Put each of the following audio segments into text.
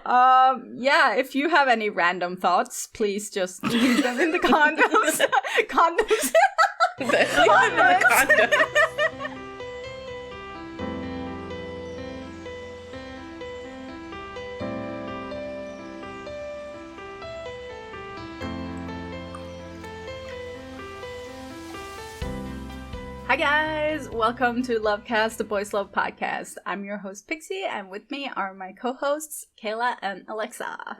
yeah, if you have any random thoughts, please just leave them in the condoms. Condoms. Leave them in the condoms. Hi guys, welcome to LoveCast, the Boys Love podcast. I'm your host Pixie, and with me are my co-hosts Kayla and Alexa.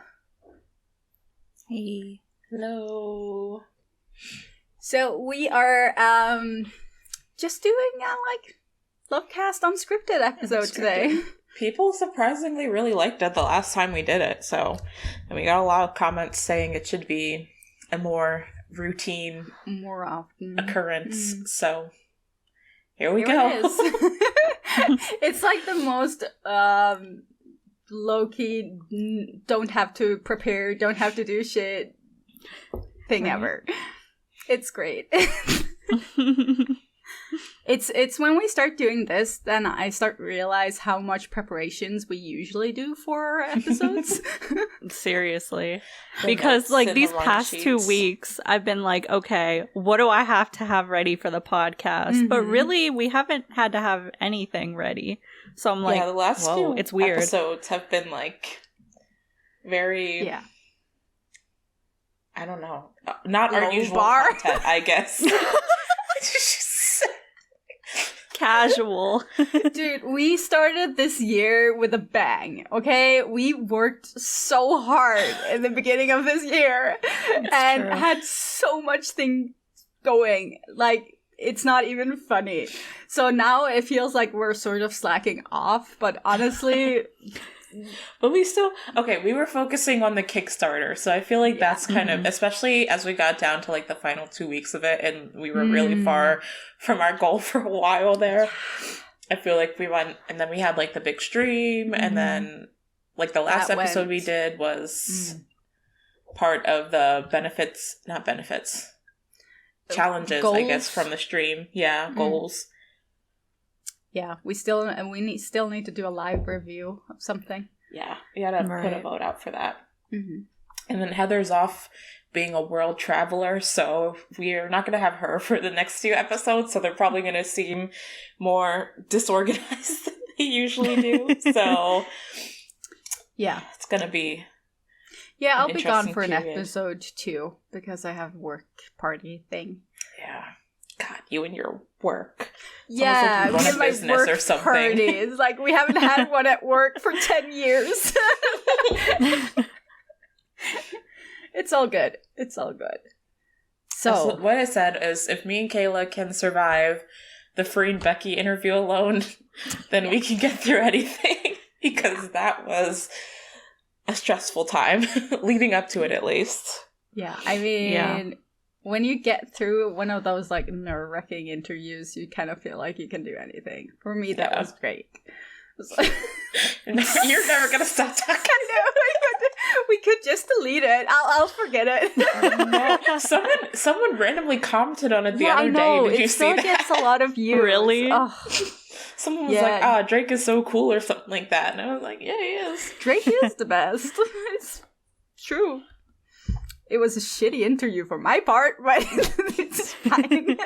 Hey. Hello. So we are just doing LoveCast Unscripted episode today. People surprisingly really liked it the last time we did it, and we got a lot of comments saying it should be a more routine, more often occurrence. So here we Here go. It is. It's like the most low-key, don't have to prepare, don't have to do shit thing ever. It's great. It's when we start doing this, then I start to realize how much preparations we usually do for our episodes. Seriously. Because these past 2 weeks, I've been like, okay, what do I have to have ready for the podcast? Mm-hmm. But really, we haven't had to have anything ready. So I'm like, the last few it's weird. Episodes have been very... Yeah. I don't know. Not Low our usual bar. content, I guess. Casual. Dude, we started this year with a bang, okay? We worked so hard in the beginning of this year and true. had so much thing going. It's not even funny. So now it feels like we're sort of slacking off, but honestly... But we were focusing on the Kickstarter, so I feel like that's kind of, especially as we got down to the final 2 weeks of it, and we were really far from our goal for a while there. I feel like we went, and then we had the big stream, and then the last episode we did was part of the challenges, goals? I guess, from the stream. Yeah, goals. Yeah, we still need to do a live review of something. Yeah, we gotta put a vote out for that. Mm-hmm. And then Heather's off being a world traveler, so we're not gonna have her for the next few episodes, so they're probably gonna seem more disorganized than they usually do. So yeah, it's gonna be I'll be gone for an period. episode too, because I have work party thing. Yeah. God, you and your work. It's yeah, almost like you run a my business work or something. parties. We haven't had one at work for 10 years. It's all good. It's all good. So what I said is, if me and Kayla can survive the Free and Becky interview alone, then we can get through anything. Because that was a stressful time, leading up to it at least. yeah, I mean, when you get through one of those nerve-wracking interviews, you kind of feel like you can do anything. For me, that was great. You're never gonna stop talking. I know. We could just delete it. I'll forget it. No, someone randomly commented on it the other day. Did you see that? It still gets a lot of views. Really? Oh. Someone was like, Drake is so cool or something like that. And I was like, yeah, he is. Drake is the best. It's true. It was a shitty interview for my part, but it's fine.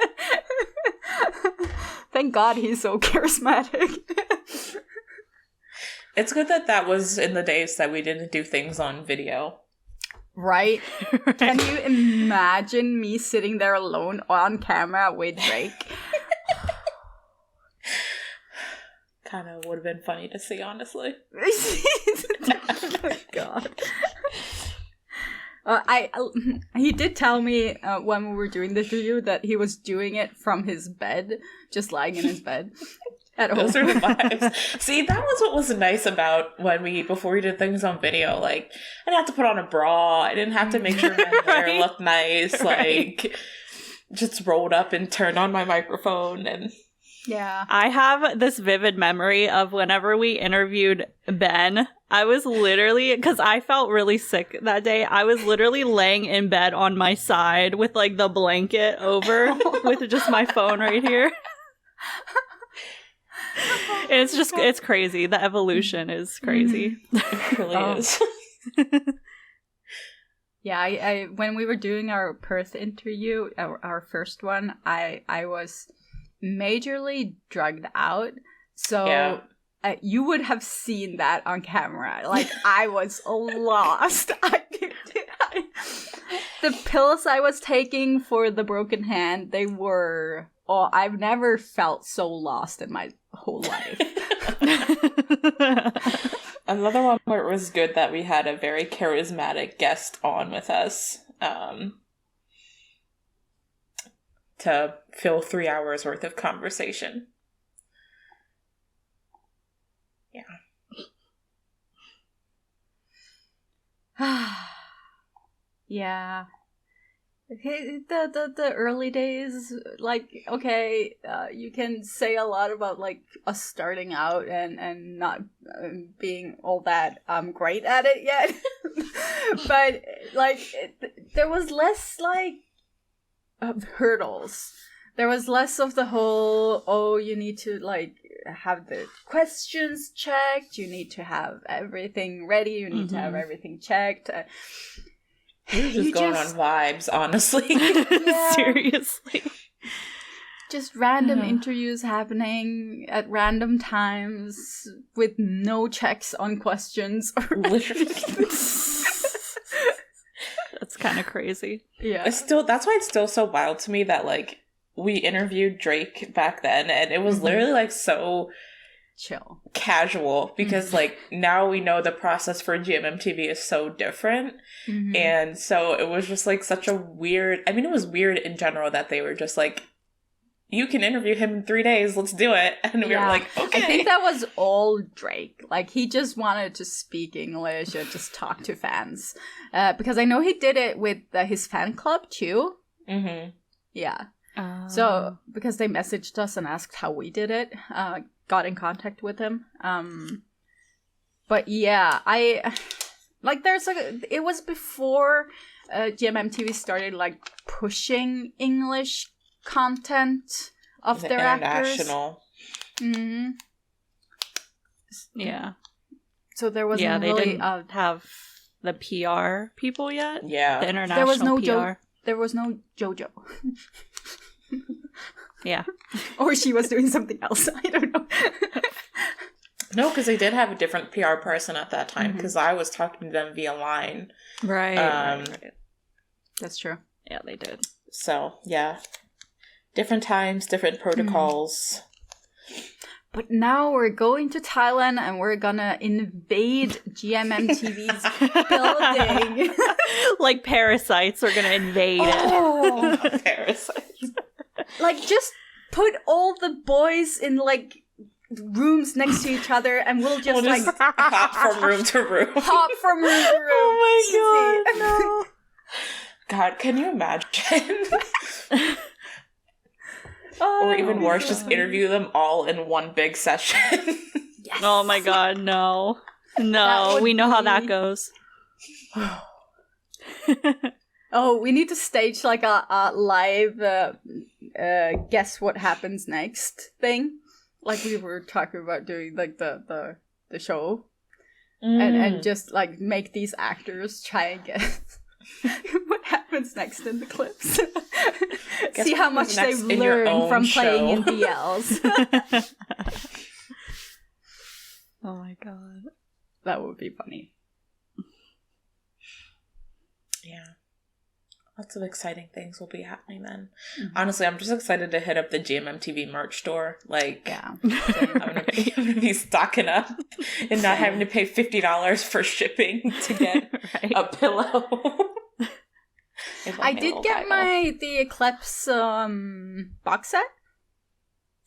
Thank God he's so charismatic. It's good that was in the days that we didn't do things on video. Right? Can you imagine me sitting there alone on camera with Drake? Kind of would have been funny to see, honestly. Oh my God. He did tell me when we were doing the interview that he was doing it from his bed, just lying in his bed at home. Those are the vibes. See, that was what was nice about before we did things on video. I didn't have to put on a bra. I didn't have to make sure my hair looked nice. Just rolled up and turned on my microphone and. Yeah. I have this vivid memory of whenever we interviewed Ben. I was literally, because I felt really sick that day, I was literally laying in bed on my side with the blanket over with just my phone right here. It's crazy. The evolution is crazy. It really is. Yeah, I when we were doing our Perth interview, our first one, I was majorly drugged out. So you would have seen that on camera. Like, I was lost. The pills I was taking for the broken hand, they were... Oh, I've never felt so lost in my whole life. Another one where it was good that we had a very charismatic guest on with us to fill 3 hours worth of conversation. Yeah. Yeah. Okay, the early days, like, okay, you can say a lot about, like, us starting out and not being all that great at it yet. But, like, there was less, like, hurdles. There was less of the whole, oh, you need to, like, have the questions checked, you need to have everything ready, you need to have everything checked. You're just going on vibes, honestly. Yeah. Seriously. Just random interviews happening at random times with no checks on questions. Literally. That's kind of crazy. Yeah. That's why it's still so wild to me that, like, we interviewed Drake back then, and it was literally, like, so... chill. Casual, because, like, now we know the process for GMMTV is so different. And so it was just, like, such a weird... I mean, it was weird in general that they were just, like, you can interview him in 3 days, let's do it. And we were like, okay. I think that was all Drake. Like, he just wanted to speak English and just talk to fans. Because I know he did it with his fan club, too. Yeah. So, because they messaged us and asked how we did it, got in contact with him. But yeah, it was before GMMTV started, like, pushing English content of their international actors. Yeah. So there wasn't they really... didn't have the PR people yet. Yeah. The international there was no PR. There was no JoJo. Yeah. Or she was doing something else. I don't know. No, because they did have a different PR person at that time, because I was talking to them via line. Right, right. That's true. Yeah, they did. So, yeah. Different times, different protocols. But now we're going to Thailand and we're gonna invade GMMTV's building. Like parasites, we're gonna invade it. Parasites. Like, just put all the boys in, like, rooms next to each other and we'll just like... hop from room to room. Hop from room to room. Oh my god, no. God, can you imagine? Or even worse, just interview them all in one big session. Yes. Oh my god, no. No, we know how that goes. Oh, we need to stage like a live guess what happens next thing. Like we were talking about doing like the show. And just like make these actors try and guess what happens next in the clips. See how much they've learned from playing in BLs. Oh my god. That would be funny. Yeah. Lots of exciting things will be happening then. Honestly, I'm just excited to hit up the GMMTV merch store. Like, yeah. I'm gonna be stocking up and not having to pay $50 for shipping to get a pillow. I did get the Eclipse box set.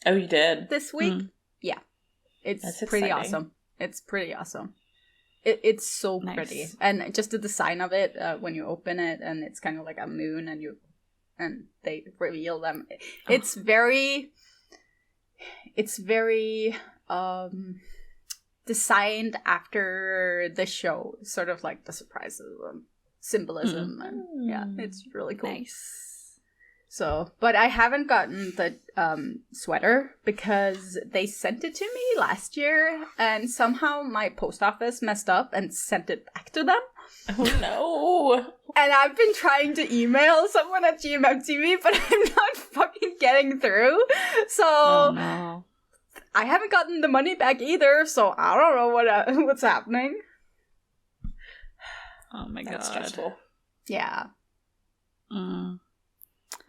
Oh, you did? This week? Yeah. It's pretty awesome. It's pretty awesome. It's so pretty. And just the design of it, when you open it, and it's kind of like a moon, and they reveal them. It's very designed after the show, sort of like the surprises and symbolism. And yeah, it's really cool. Nice. So, but I haven't gotten the sweater because they sent it to me last year and somehow my post office messed up and sent it back to them. Oh no. And I've been trying to email someone at GMMTV, but I'm not fucking getting through. So no. I haven't gotten the money back either, so I don't know what's happening. Oh my god. That's stressful. Yeah.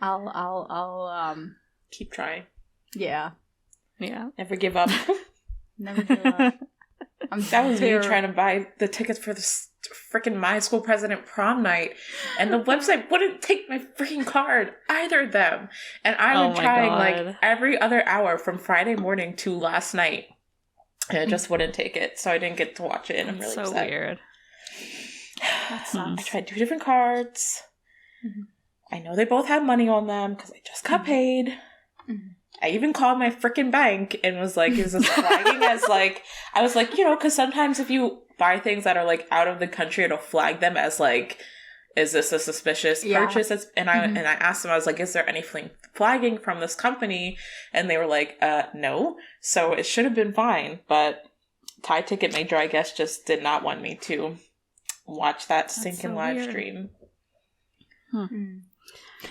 I'll keep trying. Yeah. Never give up. Never give up. That was me trying to buy the tickets for this freaking my school president prom night, and the website wouldn't take my freaking card, either of them. And I was trying like every other hour from Friday morning to last night, and it just wouldn't take it, so I didn't get to watch it. And I'm really upset. Weird. That's nuts. I tried 2 different cards. Mm-hmm. I know they both had money on them because I just got paid. Mm-hmm. I even called my freaking bank and was like, is this flagging as like, I was like, because sometimes if you buy things that are like out of the country, it'll flag them as like, is this a suspicious purchase? And I asked them, I was like, is there anything flagging from this company? And they were like, no. So it should have been fine. But Thai Ticketmaster, I guess, just did not want me to watch that stinking live stream.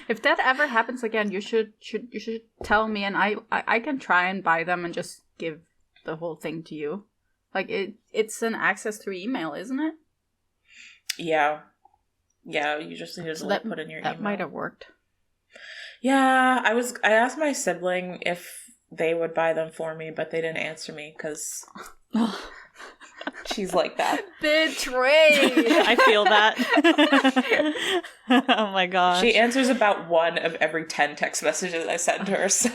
If that ever happens again, you should tell me, and I can try and buy them and just give the whole thing to you. Like it's an access through email, isn't it? Yeah. You just need to put in your email. That might have worked. Yeah, I asked my sibling if they would buy them for me, but they didn't answer me because she's like that. Betrayed. I feel that. Oh my gosh. She answers about 1 of every 10 text messages I send her, so.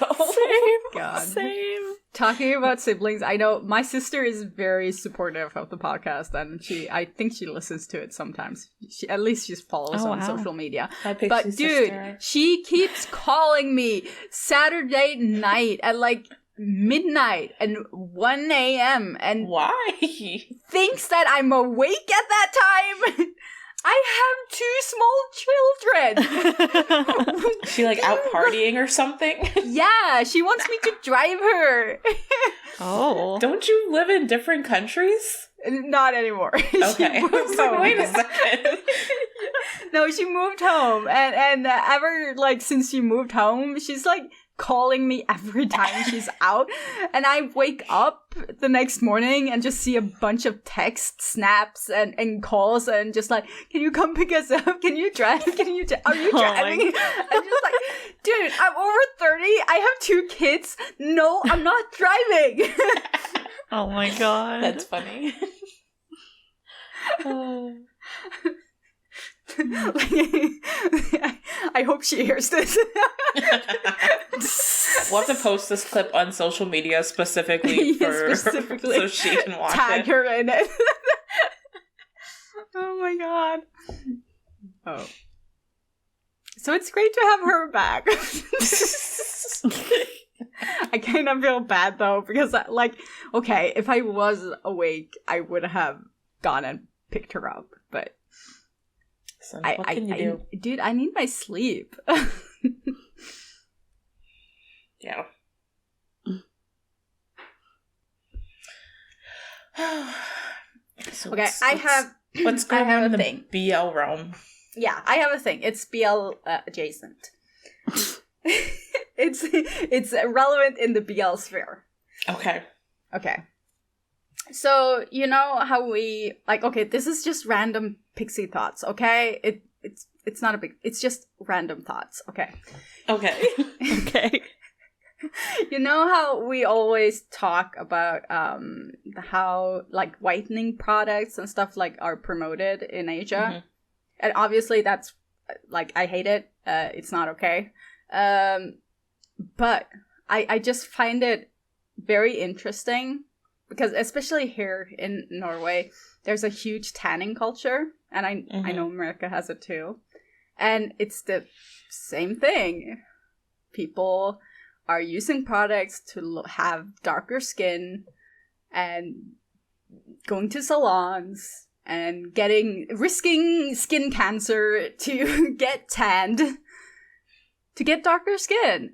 Same. Talking about siblings, I know my sister is very supportive of the podcast, and I think she listens to it sometimes. At least she follows on social media. But dude, she keeps calling me Saturday night at like midnight and 1 a.m. and why? Thinks that I'm awake at that time. I have 2 small children. She like out partying or something? Yeah, she wants me to drive her. Oh. Don't you live in different countries? Not anymore. Okay. I was like, wait a second. No, she moved home. And ever, like, since she moved home, she's, like, calling me every time she's out. And I wake up the next morning and just see a bunch of texts, snaps, and calls, and just like, can you come pick us up? Can you drive? Are you driving? I'm just like, dude, I'm over 30. I have 2 kids. No, I'm not driving. Oh my god. That's funny. I hope she hears this. We'll have to post this clip on social media specifically so she can watch Tag her in it. Oh my god. Oh. So it's great to have her back. I kind of feel bad though, because okay, if I was awake, I would have gone and picked her up, but so what can you do? Dude, I need my sleep. Yeah. So okay, what's going on in the BL realm? Yeah, I have a thing. It's BL adjacent. It's relevant in the BL sphere. Okay. So, you know how we okay, this is just random Pixie thoughts, okay? It's not a big, it's just random thoughts, okay? Okay. Okay. You know how we always talk about how whitening products and stuff are promoted in Asia? Mm-hmm. And obviously that's I hate it. It's not okay. But I just find it very interesting because especially here in Norway, there's a huge tanning culture, and I know America has it too. And it's the same thing. People are using products to have darker skin and going to salons and risking skin cancer to get tanned to get darker skin.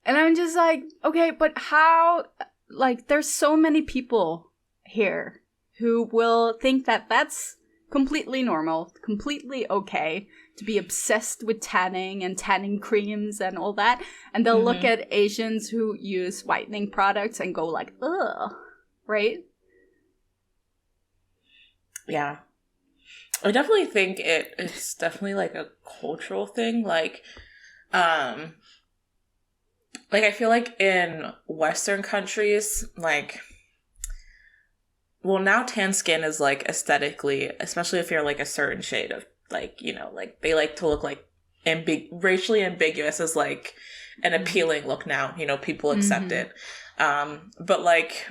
And I'm just like, okay, but how, like, there's so many people here who will think that that's completely normal, completely okay to be obsessed with tanning and tanning creams and all that. And they'll look at Asians who use whitening products and go like, ugh, right? Yeah. I definitely think it's definitely like a cultural thing. Like I feel like in Western countries, like, well, now tan skin is like aesthetically, especially if you're like a certain shade of like, you know, like they like to look like racially ambiguous as like an appealing look now, you know, people accept it. But like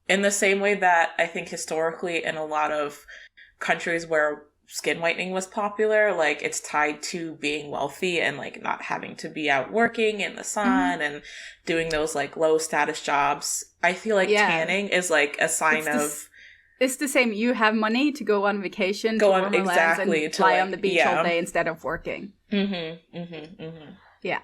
in the same way that I think historically in a lot of countries where skin whitening was popular, like it's tied to being wealthy and like not having to be out working in the sun and doing those like low status jobs. I feel like tanning is like a sign it's the same. You have money to go on vacation, to warmer lands, and lie on the beach all day instead of working. Yeah.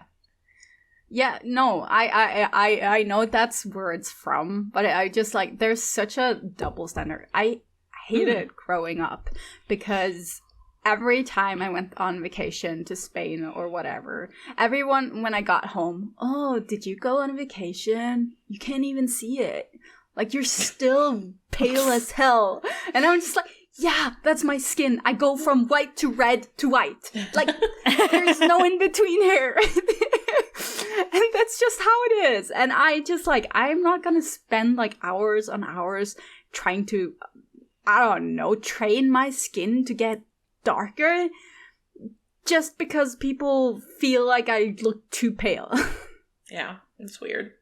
Yeah, no, I know that's where it's from, but I just like, there's such a double standard. I hated it growing up because every time I went on vacation to Spain or whatever, everyone, when I got home, oh, did you go on vacation? You can't even see it. Like, you're still pale as hell. And I'm just like, yeah, that's my skin. I go from white to red to white. Like, there's no in between here. And that's just how it is. And I just like, I'm not gonna spend like hours on hours trying to, I don't know, train my skin to get darker just because people feel like I look too pale. Yeah, it's weird.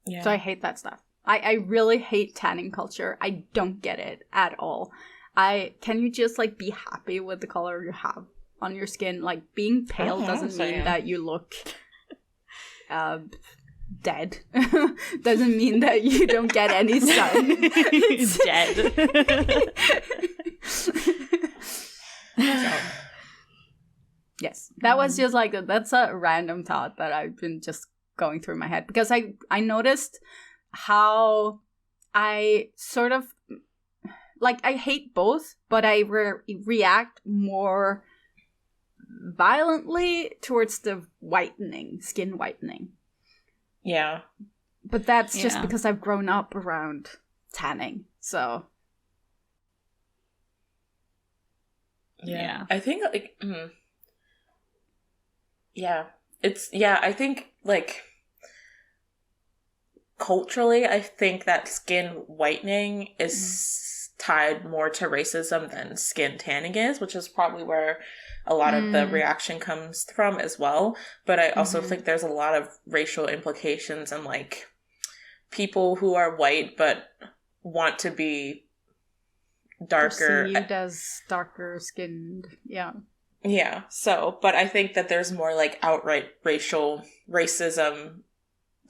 Yeah. So I hate that stuff. I really hate tanning culture. I don't get it at all. Can you just like be happy with the color you have on your skin? Like, being pale doesn't mean that you look dead. Doesn't mean that you don't get any sun. Dead. So, yes, that was just like that's a random thought that I've been just going through my head, because I noticed how I sort of like, I hate both, but I react more violently towards the skin whitening. Yeah. But that's just because I've grown up around tanning, so. Yeah. I think, like, I think, like, culturally, I think that skin whitening is tied more to racism than skin tanning is, which is probably where a lot of the reaction comes from as well. But I also think there's a lot of racial implications and like people who are white but want to be darker. Perceived as darker skinned, yeah. Yeah, so, but I think that there's more like outright racism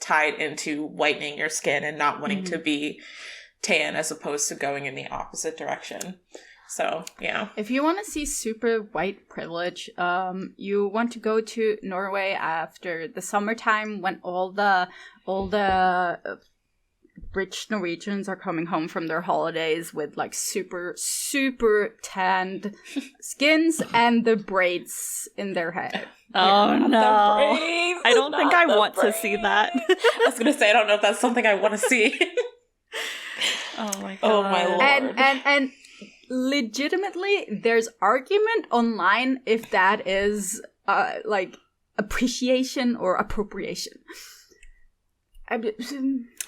tied into whitening your skin and not wanting to be tan as opposed to going in the opposite direction. So, yeah. If you want to see super white privilege, you want to go to Norway after the summertime when all the rich Norwegians are coming home from their holidays with like super, super tanned skins and the braids in their head. Oh, no. I don't think I want to see that. I was going to say, I don't know if that's something I want to see. Oh, my God. Oh, my Lord. And legitimately, there's argument online if that is like appreciation or appropriation.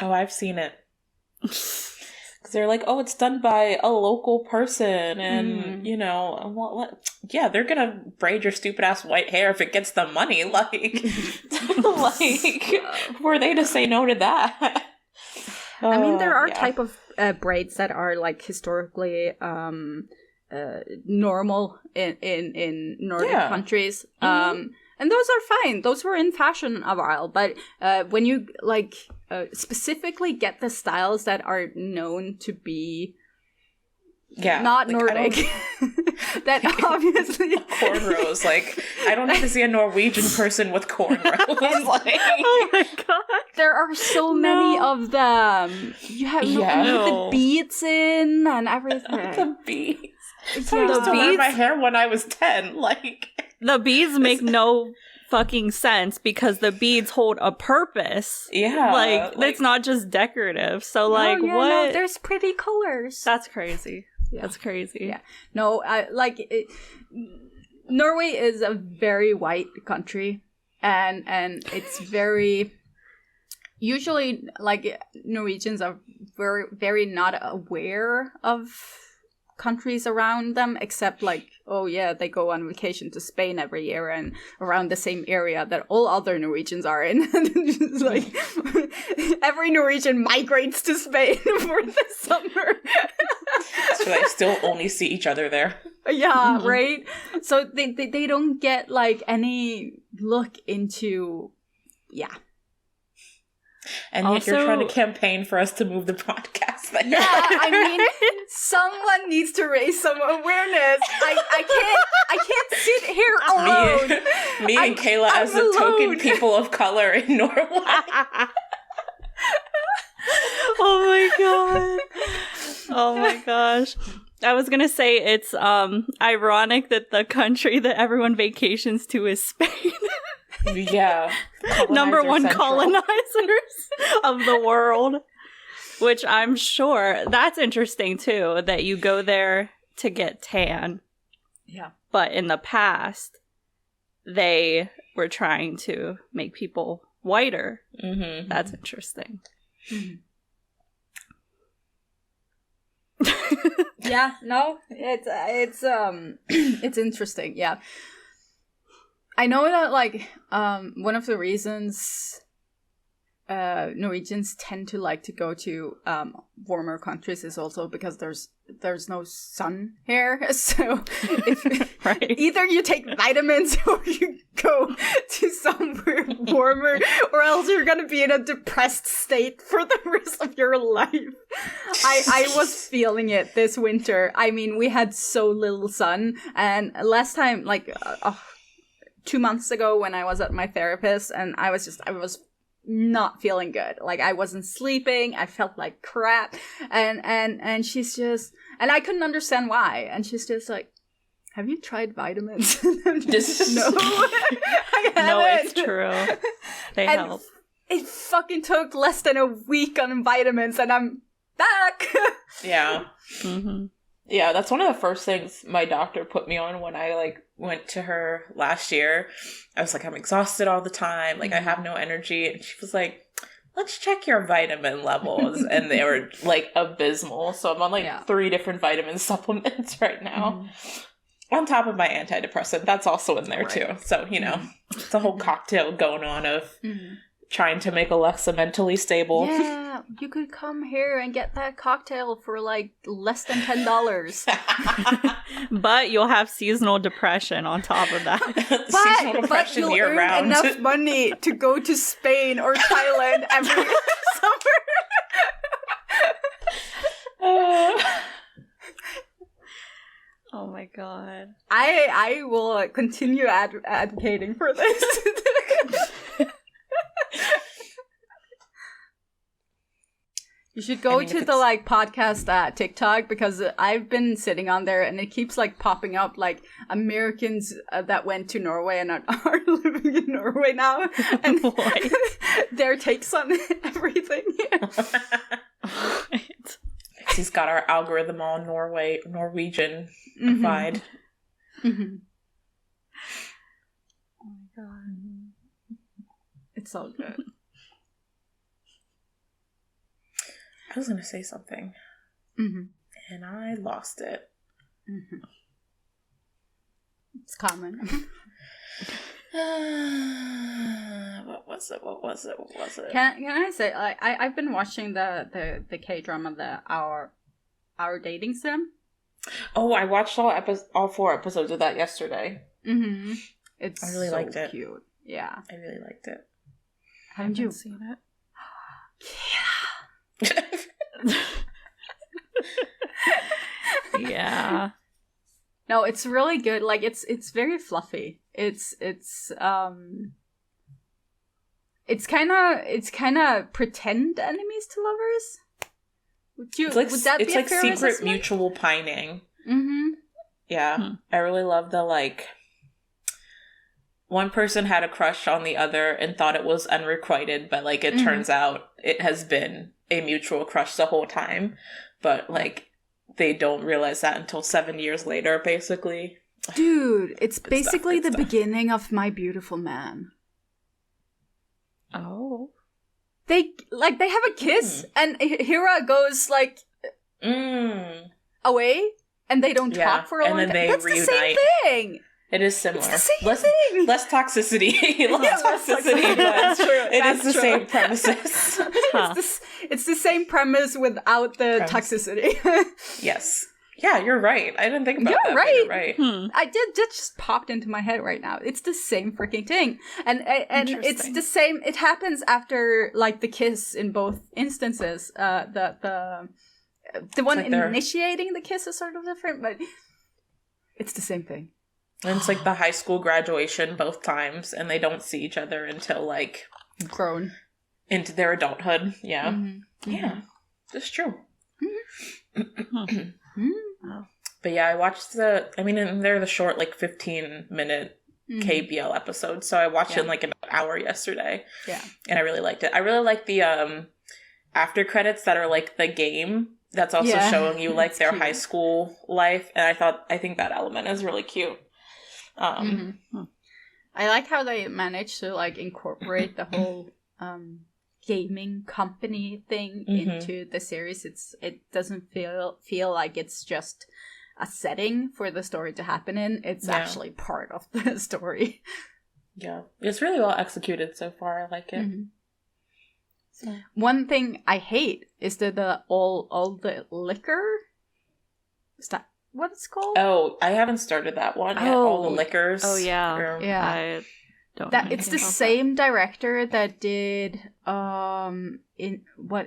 Oh, I've seen it. Because they're like, oh, it's done by a local person, and you know, what? Yeah, they're gonna braid your stupid ass white hair if it gets them money. Like, were they to say no to that? I mean, there are type of braids that are like historically normal in Nordic countries. And those are fine. Those were in fashion a while. But when you like specifically get the styles that are known to be not Nordic, that obviously cornrows. Like, I don't need to see a Norwegian person with cornrows. Like, oh my god, there are so many of them. You have the beads in and everything. The beads. So I used to wear my hair when I was 10. Like, the beads make no fucking sense because the beads hold a purpose. Yeah, like it's not just decorative. So like, what? No, there's pretty colors. That's crazy. Yeah. That's crazy. Yeah. No, Norway is a very white country, and it's very usually like Norwegians are very very not aware of countries around them, except like, oh yeah, they go on vacation to Spain every year and around the same area that all other Norwegians are in. Just like every Norwegian migrates to Spain for the summer. So they still only see each other there. Yeah, right? So they don't get like any look into, yeah. And yet you're trying to campaign for us to move the podcast there. Yeah, I mean, someone needs to raise some awareness. I can't sit here alone. Me and Kayla as the token people of color in Norway. Oh my god. Oh my gosh. I was gonna say it's ironic that the country that everyone vacations to is Spain. Yeah. Number one central. colonizers of the world. Which I'm sure that's interesting too, that you go there to get tan. Yeah. But in the past, they were trying to make people whiter. Mm-hmm. That's interesting. Mm-hmm. Yeah, no, it's interesting. Yeah, I know that like one of the reasons Norwegians tend to like to go to warmer countries is also because there's no sun here. So if right. Either you take vitamins or you go to somewhere warmer, or else you're gonna be in a depressed state for the rest of your life. I was feeling it this winter. I mean, we had so little sun, and last time, like 2 months ago when I was at my therapist, and I was not feeling good. Like, I wasn't sleeping, I felt like crap, and she's just, and I couldn't understand why, and she's just like, have you tried vitamins? I'm just, no. I haven't. No, it's true. They help. It fucking took less than a week on vitamins, and I'm back. Yeah. Mm-hmm. Yeah, that's one of the first things my doctor put me on when I like went to her last year. I was like, I'm exhausted all the time. Like, I have no energy. And she was like, let's check your vitamin levels. And they were like abysmal. So I'm on like 3 different vitamin supplements right now. On top of my antidepressant. That's also in there too. So, you know, it's a whole cocktail going on of trying to make Alexa mentally stable. Yeah, you could come here and get that cocktail for like less than $10. But you'll have seasonal depression on top of that. Seasonal depression you'll year earn round. enough money to go to Spain or Thailand every summer. Oh my god. I will continue advocating for this. You should go to the like podcast TikTok, because I've been sitting on there and it keeps like popping up like Americans that went to Norway and are living in Norway now, and their takes on everything. Right. He's got our algorithm all Norwegian-fied. Mm-hmm. Oh my god. It's all good. I was going to say something. And I lost it. It's common. What was it? Can I say, I've been watching the K-drama, Our Dating Sim. Oh, I watched all 4 episodes of that yesterday. It's I really liked it. Cute. Yeah. I really liked it. Haven't you seen it? Yeah. Yeah. No, it's really good. Like it's very fluffy. It's kind of pretend enemies to lovers. Would that be a fair secret assessment? mutual pining. Mm-hmm. Yeah, I really love the one person had a crush on the other and thought it was unrequited, but like it turns out it has been a mutual crush the whole time, but like they don't realize that until 7 years later, basically. Dude, it's basically the beginning of My Beautiful Man. Oh. They have a kiss and Hira goes like away and they don't talk for a long time. That's reunite. The same thing. It is similar. It's the same thing. Less toxicity. Less toxicity, but it is the same premises. It's the same premise without the toxicity. Yes. Yeah, you're right. I didn't think about that. You're right. I did. That just popped into my head right now. It's the same freaking thing, and it's the same. It happens after like the kiss in both instances. The one like initiating the kiss is sort of different, but it's the same thing. And it's like the high school graduation both times, and they don't see each other until like grown into their adulthood. Yeah, yeah, that's true. But yeah, I watched and they're the short, like 15-minute KBL episodes, so I watched it in like an hour yesterday. Yeah. And I really liked it. I really like the after credits that are like the game that's also showing you like their high school life, and I think that element is really cute. I like how they managed to like incorporate the whole gaming company thing into the series. It doesn't feel like it's just a setting for the story to happen in. It's actually part of the story. Yeah, it's really well executed so far. I like it. So. One thing I hate is the all the liquor. Is that what it's called? Oh, I haven't started that one yet. All the liquors. Oh yeah, yeah. I don't. That it's the same director that did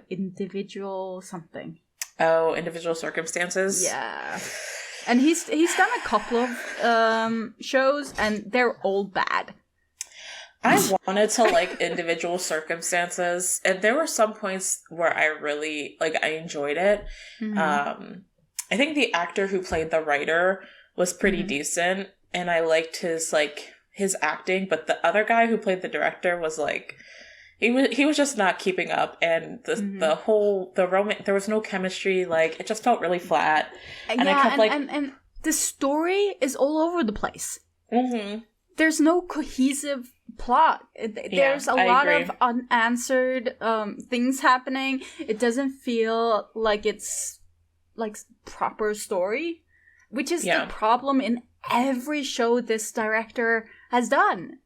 individual something. Oh, Individual Circumstances. Yeah, and he's done a couple of shows, and they're all bad. I wanted to like Individual Circumstances, and there were some points where I really I enjoyed it. I think the actor who played the writer was pretty decent, and I liked his acting, but the other guy who played the director was like he was just not keeping up, and the romance, there was no chemistry. Like it just felt really flat, and I kept and the story is all over the place. There's no cohesive plot. There's a lot of unanswered things happening. It doesn't feel like it's like proper story, which is the problem in every show this director has done.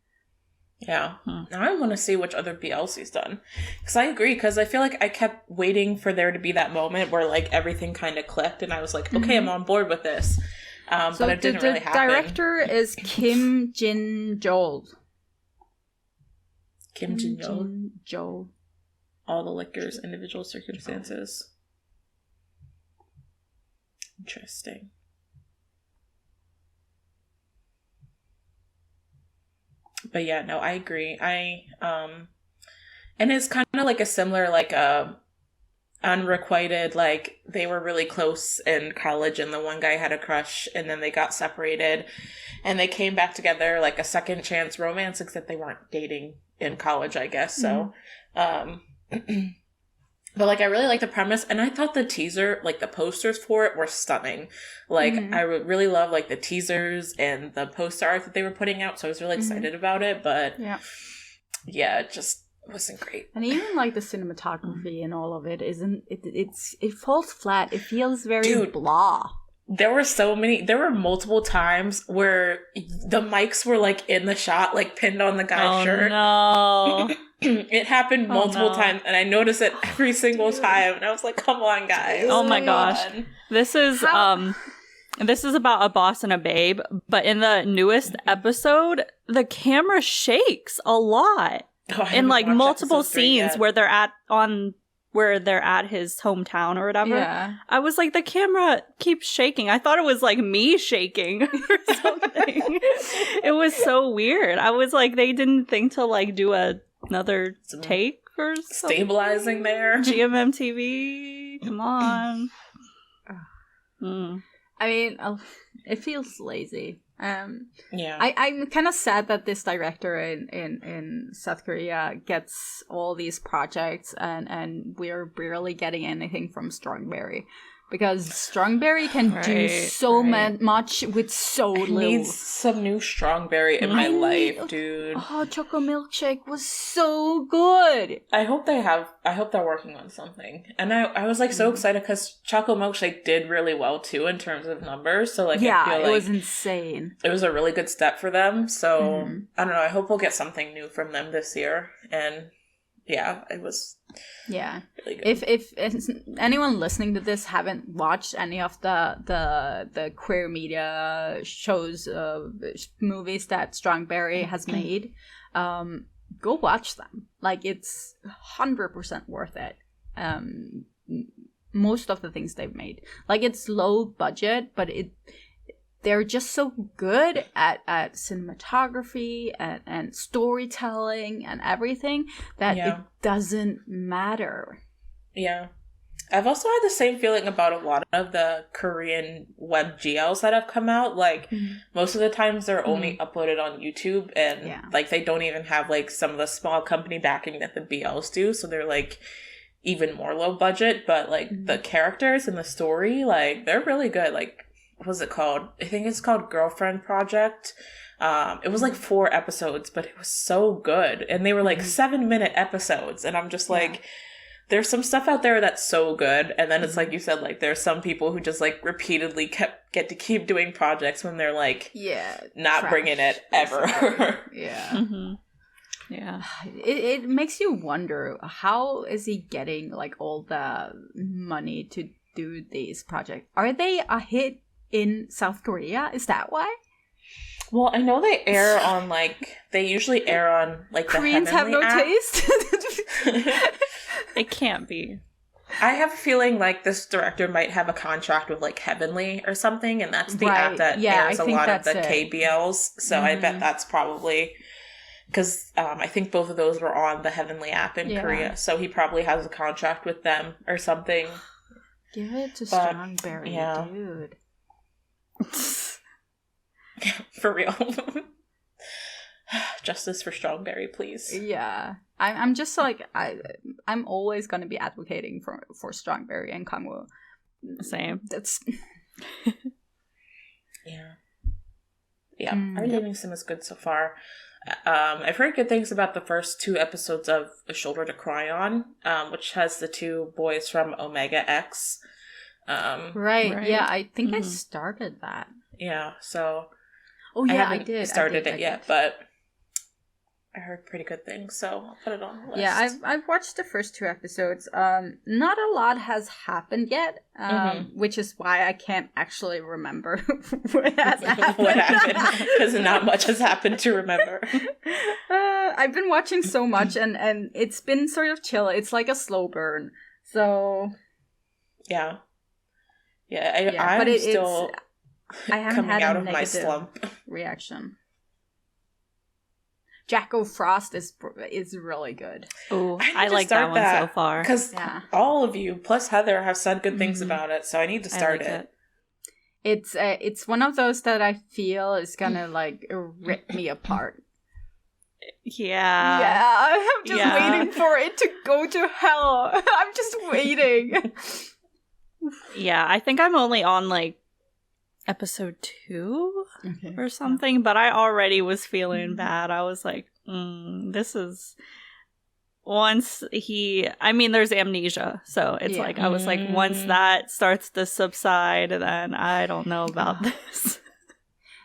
Yeah. Now I want to see which other BLs he's done. Because I agree, because I feel like I kept waiting for there to be that moment where like everything kind of clicked and I was like, okay, I'm on board with this. But it didn't really happen. The director is Kim Jin-joel. Kim Jin-joel. All the liquors, Individual Circumstances. Interesting. But yeah, no, I agree. And it's kind of like a similar, like, unrequited, like, they were really close in college and the one guy had a crush and then they got separated and they came back together, like a second chance romance, except they weren't dating in college, I guess. So, but like, I really like the premise, and I thought the teaser, like the posters for it were stunning. Like, I really love like the teasers and the poster art that they were putting out, so I was really excited about it, but yeah, it just wasn't great. And even like the cinematography and all of it it falls flat. It feels very blah. There were multiple times where the mics were like in the shot, like pinned on the guy's shirt. No. It happened multiple times, and I noticed it every single time, and I was like, come on, guys. Oh my gosh. This is about a boss and a babe, but in the newest episode, the camera shakes a lot. In like multiple scenes where they're on where they're at his hometown or whatever. Yeah. I was like, the camera keeps shaking. I thought it was like me shaking or something. It was so weird. I was like, they didn't think to like do another take or something. Stabilizing there. GMMTV, come on. I mean, it feels lazy. Yeah. I'm kind of sad that this director in South Korea gets all these projects and we're barely getting anything from Strongberry. Because Strongberry can do so much with so little. I need some new Strongberry in my life, dude. Oh, Choco Milkshake was so good. I hope they're working on something. And I was like so excited because Choco Milkshake did really well too in terms of numbers. So like, I feel like it was insane. It was a really good step for them. So I don't know. I hope we'll get something new from them this year. And yeah, it was. Yeah. Really good. If anyone listening to this haven't watched any of the queer media shows, movies that Strongberry has made, go watch them. Like, it's 100% worth it. Most of the things they've made, like, it's low budget, but they're just so good at cinematography and storytelling and everything that it doesn't matter. Yeah. I've also had the same feeling about a lot of the Korean web GLs that have come out. Like, most of the times they're only uploaded on YouTube and, like, they don't even have, like, some of the small company backing that the BLs do. So they're, like, even more low budget. But, like, the characters and the story, like, they're really good. Like, what was it called? I think it's called Girlfriend Project. It was like 4 episodes, but it was so good. And they were like 7-minute episodes. And I'm just like, there's some stuff out there that's so good. And then it's like you said, like, there's some people who just like repeatedly get to keep doing projects when they're like, not bringing it ever. Yeah. It makes you wonder, how is he getting like all the money to do these projects? Are they a hit in South Korea? Is that why? Well, I know they air on like, they usually air on like the Koreans have no taste. It can't be. I have a feeling like this director might have a contract with like Heavenly or something, and that's the app that airs a lot of the KBLs. So I bet that's probably because I think both of those were on the Heavenly app in Korea. So he probably has a contract with them or something. Give it to Strongberry, dude. For real. Justice for Strongberry, please. Yeah. I'm just like, I'm always going to be advocating for Strongberry and Kangwoo. Same. That's... Yeah. Our dating sim is good so far. I've heard good things about the first 2 episodes of A Shoulder to Cry On, which has the 2 boys from Omega X. Right. Yeah, I think I started that. Yeah, so... Oh, yeah, I did. Started it yet, but I heard pretty good things, so I'll put it on the list. Yeah, I've watched the first 2 episodes. Not a lot has happened yet, which is why I can't actually remember what has happened. What happened, because not much has happened to remember. I've been watching so much, and it's been sort of chill. It's like a slow burn, so... Yeah. I'm still... I haven't coming had out a of my slump reaction. Jacko Frost is really good. Oh, I like that one so far. Because all of you plus Heather have said good things about it, so I need to start it. It's one of those that I feel is gonna like rip me apart. Yeah, I'm just waiting for it to go to hell. I'm just waiting. Yeah, I think I'm only on like episode 2 or something, but I already was feeling bad. I was like, this is... Once there's amnesia, so it's like, I was like, once that starts to subside, then I don't know about this.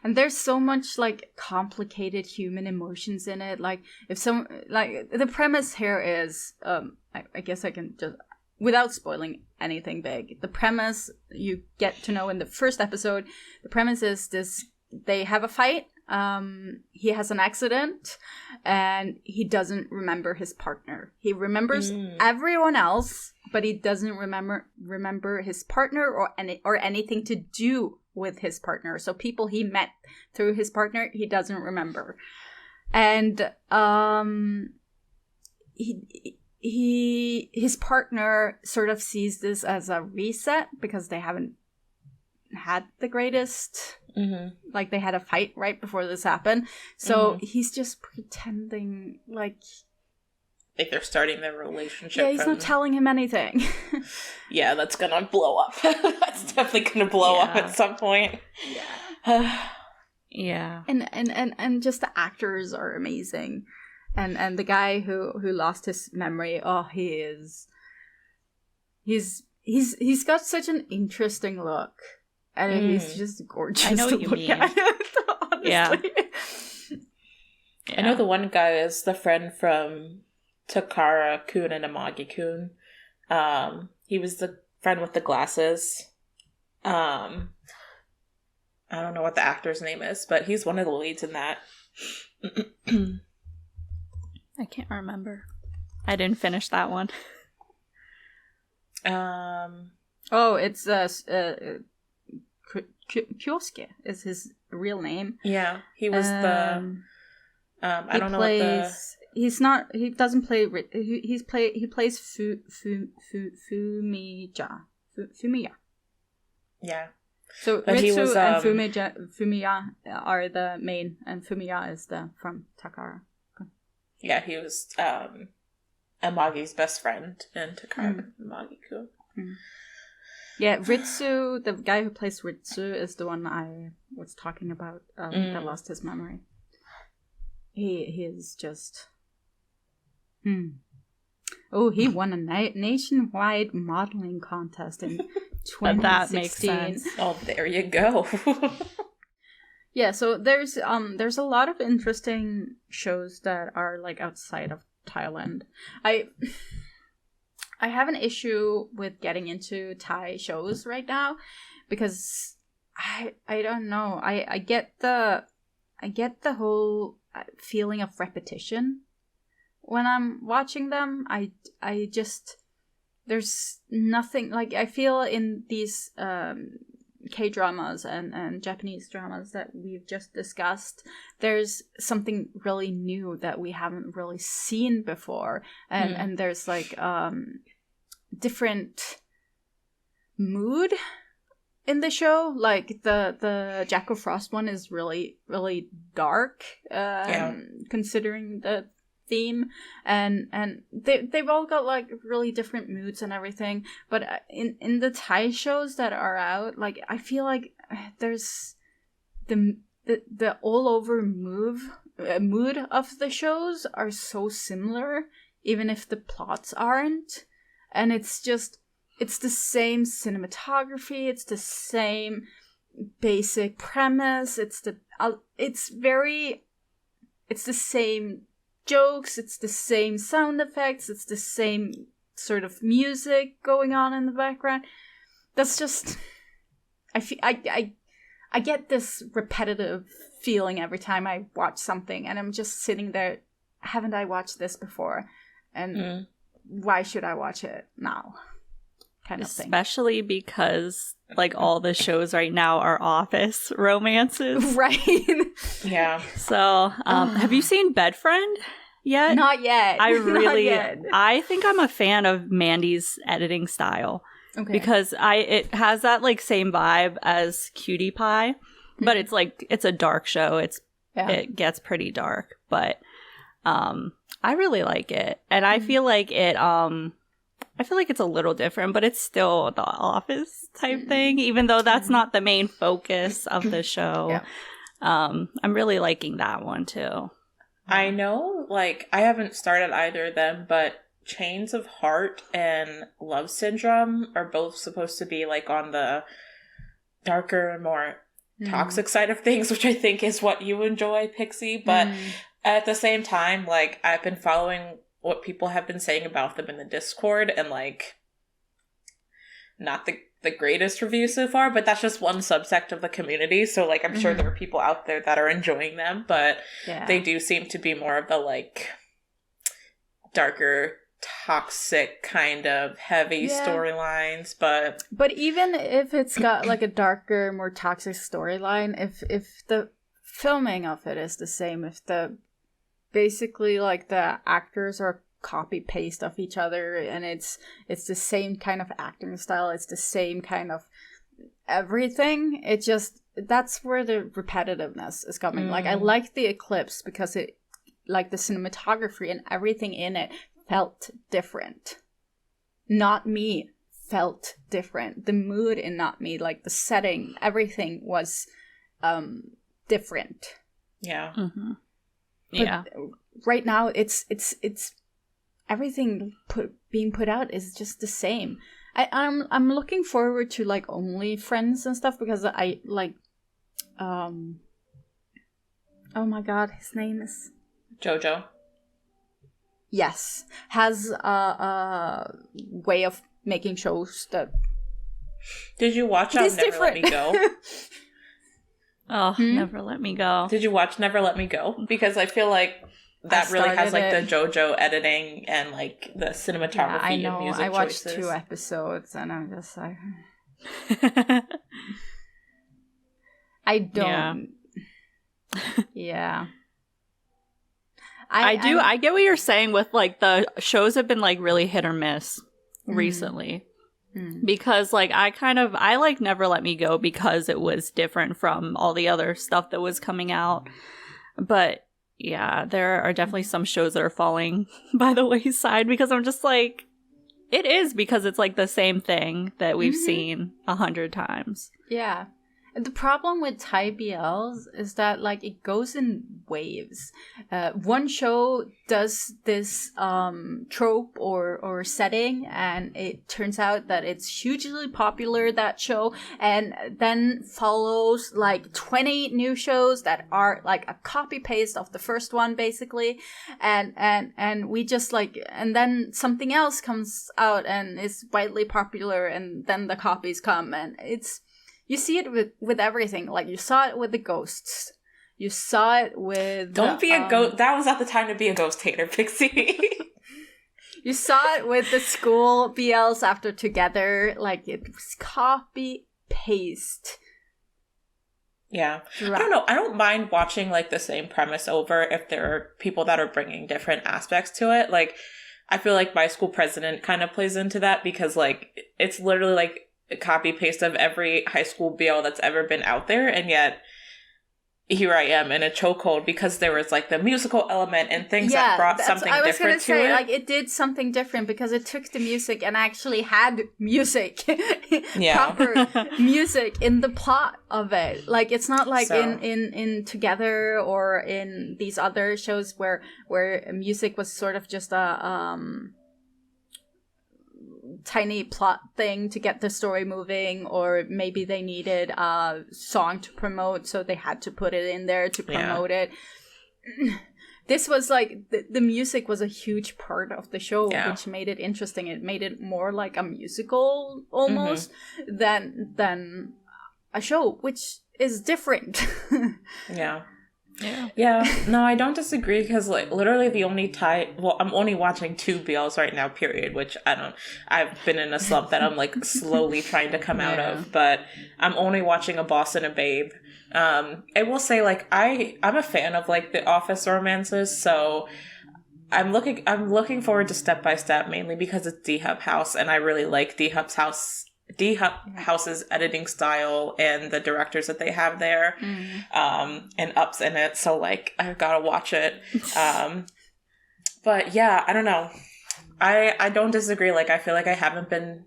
And there's so much, like, complicated human emotions in it. Like, the premise here is, I guess I can just... Without spoiling anything big, the premise you get to know in the first episode, the premise is this: they have a fight, he has an accident and he doesn't remember his partner. He remembers everyone else, but he doesn't remember his partner or anything to do with his partner. So people he met through his partner, he doesn't remember. And his partner sort of sees this as a reset because they haven't had the greatest, like they had a fight right before this happened. So he's just pretending like they're starting their relationship. Yeah, he's not telling him anything. Yeah, that's gonna blow up. That's definitely gonna blow up at some point. Yeah. Yeah. And just the actors are amazing. And the guy who lost his memory, he's got such an interesting look. And he's just gorgeous. I know what you mean. Honestly. Yeah. I know the one guy is the friend from Takara-kun and Amagi-kun. He was the friend with the glasses. I don't know what the actor's name is, but he's one of the leads in that. I can't remember. I didn't finish that one. It's Kyosuke is his real name. Yeah, he was the. I don't know what the. He's not. He doesn't play. He plays Fumiya. Yeah. So but Ritsu and Fumiya are the main, and Fumiya is from Takara. Yeah, he was Amagi's best friend in Takara Amagi-kun. Yeah, Ritsu, the guy who plays Ritsu, is the one I was talking about that lost his memory. He is just... Oh, he won a nationwide modeling contest in 2016. That makes sense. Oh, there you go. Yeah, so there's a lot of interesting shows that are like outside of Thailand. I have an issue with getting into Thai shows right now because I don't know. I get the whole feeling of repetition when I'm watching them. I just there's nothing like I feel in these K-dramas and Japanese dramas that we've just discussed, there's something really new that we haven't really seen before. And there's like different mood in the show. Like the Jack of Frost one is really, really dark, considering the theme, and they've all got like really different moods and everything, but in the Thai shows that are out, like I feel like there's the all over mood of the shows are so similar, even if the plots aren't, and it's the same cinematography, it's the same basic premise, it's the same jokes, it's the same sound effects, it's the same sort of music going on in the background. That's just I get this repetitive feeling every time I watch something, and I'm just sitting there, haven't I watched this before? And why should I watch it now? Kind of thing. Especially because like all the shows right now are office romances. Right. Yeah. So, have you seen Bedfriend yet? Not yet. I think I'm a fan of Mandy's editing style. Okay. Because it has that like same vibe as Cutie Pie, but it's like it's a dark show. It gets pretty dark, but I really like it. And I feel like it's a little different, but it's still the Office type thing, even though that's not the main focus of the show. Yeah. I'm really liking that one too. I know, like, I haven't started either of them, but Chains of Heart and Love Syndrome are both supposed to be like on the darker and more toxic side of things, which I think is what you enjoy, Pixie. But at the same time, like, I've been following what people have been saying about them in the Discord, and like, not the the greatest reviews so far, but that's just one subsect of the community. So like I'm sure there are people out there that are enjoying them, but they do seem to be more of the like darker, toxic kind of heavy storylines. But even if it's got like a darker, more toxic storyline, if the filming of it is the same, if the basically like the actors are copy paste of each other and it's the same kind of acting style, it's the same kind of everything, it just, that's where the repetitiveness is coming. Like I like the Eclipse because it, like the cinematography and everything in it felt different. Not Me felt different. The mood in Not Me, like the setting, everything was different. Yeah. But right now it's everything being put out is just the same. I'm looking forward to like Only Friends and stuff because I like oh my god, his name is Jojo. Yes, has a way of making shows that. Did you watch Never Let Me Go? Never Let Me Go. Did you watch Never Let Me Go? Because I feel like that really has like the JoJo editing and like the cinematography. Yeah, I know. And music I watched choices. 2 episodes and I'm just like, I don't. Yeah. I get what you're saying with like the shows have been like really hit or miss recently. Because like I like Never Let Me Go because it was different from all the other stuff that was coming out. But yeah, there are definitely some shows that are falling by the wayside because I'm just like, it is because it's like the same thing that we've seen 100 times. Yeah. The problem with Thai BLs is that like it goes in waves. One show does this trope or setting, and it turns out that it's hugely popular, that show, and then follows like 20 new shows that are like a copy paste of the first one basically, and we just like, and then something else comes out and is widely popular, and then the copies come, and it's. You see it with everything. Like, you saw it with the Ghosts. You saw it with... Don't be a ghost. That was not the time to be a ghost hater, Pixie. You saw it with the school BLs after Together. Like, it was copy-paste. Yeah. I don't know. I don't mind watching, like, the same premise over if there are people that are bringing different aspects to it. Like, I feel like My School President kind of plays into that because, like, it's literally, like, a copy paste of every high school BL that's ever been out there, and yet here I am in a chokehold because there was like the musical element and things that brought something different to it. I was gonna say, like, it did something different because it took the music and actually had music, proper music in the plot of it. Like, it's not like in Together or in these other shows where music was sort of just a tiny plot thing to get the story moving, or maybe they needed a song to promote, so they had to put it in there to promote it. This was like the music was a huge part of the show, which made it interesting. It made it more like a musical almost than a show, which is different. Yeah. No, I don't disagree because like literally the only I'm only watching 2 BLs right now, period, which I've been in a slump that I'm like slowly trying to come out of, but I'm only watching A Boss and a Babe. I will say like I'm a fan of like the office romances, so I'm looking forward to Step by Step mainly because it's D-Hub House and I really like D-Hub House's editing style and the directors that they have there, and Up's in it, so like I've got to watch it. But yeah, I don't know. I don't disagree. Like I feel like I haven't been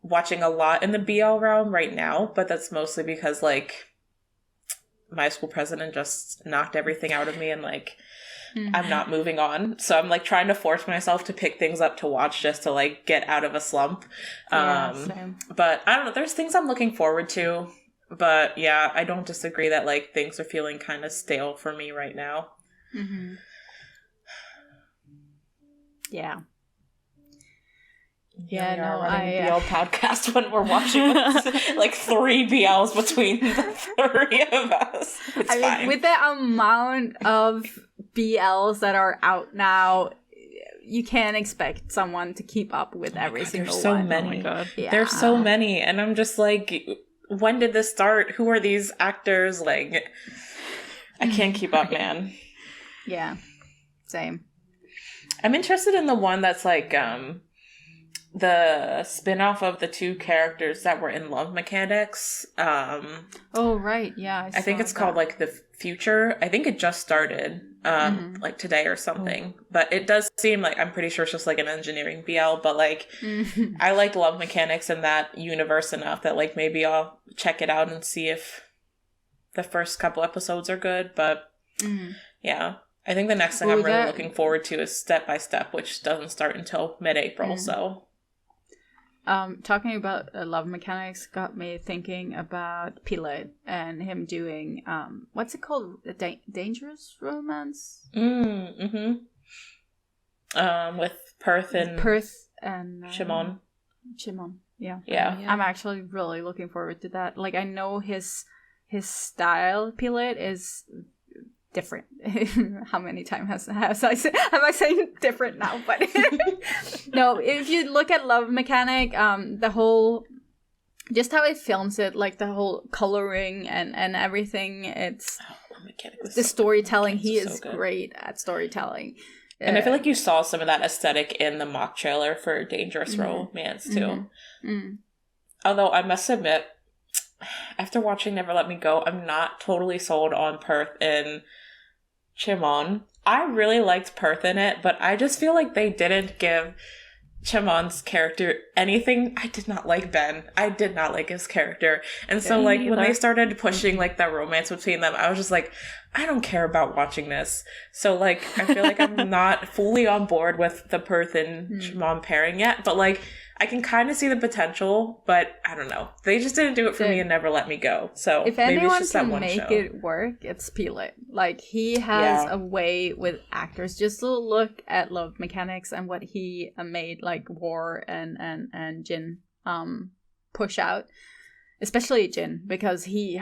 watching a lot in the BL realm right now, but that's mostly because like My School President just knocked everything out of me and like I'm not moving on. So I'm like trying to force myself to pick things up to watch just to like get out of a slump. Same. But I don't know. There's things I'm looking forward to. But yeah, I don't disagree that like things are feeling kind of stale for me right now. Yeah. Yeah, we are running a BL podcast when we're watching like 3 BLs between the 3 of us. It's fine. With the amount of BLs that are out now, you can't expect someone to keep up with every single there's so one. many. Oh my God. Yeah. There's so many, and I'm just like, when did this start? Who are these actors? Like, I can't keep up, man. Yeah, same. I'm interested in the one that's like the spin-off of the 2 characters that were in Love Mechanics. Oh, right. Yeah. I think it's called like The Future. I think it just started like today or something. But it does seem like, I'm pretty sure it's just like an engineering BL, but like I like Love Mechanics in that universe enough that like maybe I'll check it out and see if the first couple episodes are good. But yeah. I think the next thing I'm really looking forward to is Step by Step, which doesn't start until mid-April, so... talking about Love Mechanics got me thinking about Pilot and him doing, what's it called? Dangerous Romance? With Perth and... Shimon. Yeah. I'm actually really looking forward to that. Like, I know his style, Pilot, is... different. How many times am I saying different now? But no, if you look at Love Mechanic, the whole, just how it films it, like the whole coloring and everything, it's the storytelling. He is great at storytelling. And I feel like you saw some of that aesthetic in the mock trailer for Dangerous Romance too. Although I must admit, after watching Never Let Me Go, I'm not totally sold on Perth and Chimon. I really liked Perth in it, but I just feel like they didn't give Chimon's character anything. I did not like Ben. I did not like his character. And so like when they started pushing like that romance between them, I was just like, I don't care about watching this. So like I feel like I'm not fully on board with the Perth and Chimon pairing yet, but like I can kind of see the potential, but I don't know. They just didn't do it for me and Never Let Me Go. So if maybe anyone it's just can make it work, it's Pilot. Like, he has a way with actors. Just look at Love Mechanics and what he made, like War and Jin push out. Especially Jin, because he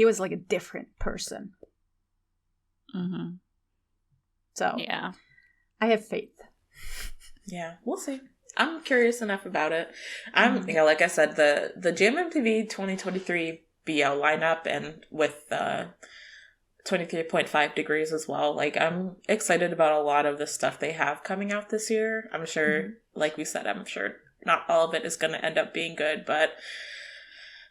was like a different person. So yeah, I have faith. Yeah, we'll see. I'm curious enough about it. I'm, like I said, the GMMTV 2023 BL lineup, and with 23.5 degrees as well. Like, I'm excited about a lot of the stuff they have coming out this year. I'm sure, like we said, I'm sure not all of it is going to end up being good, but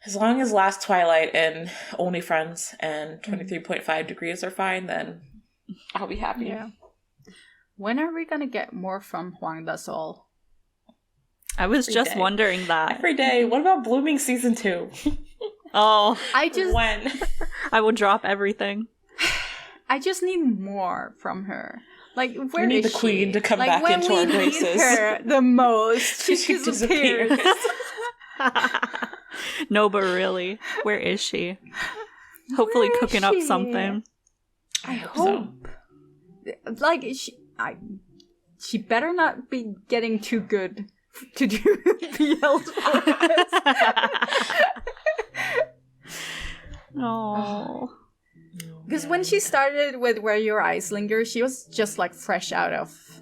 as long as Last Twilight and Only Friends and 23.5 degrees are fine, then I'll be happy. Yeah. When are we going to get more from Hwang Da-sol? I was just wondering that. Every day. What about Blooming Season 2? Oh. When? I will drop everything. I just need more from her. Like, where we need is the queen she? to come back into our graces. When we need her the most, she disappears. No, but really, where is she? Hopefully cooking up something. I hope. So. Like, she better not be getting too good to do BLs for us. Oh. Because when she started with Where Your Eyes Linger, she was just like fresh out of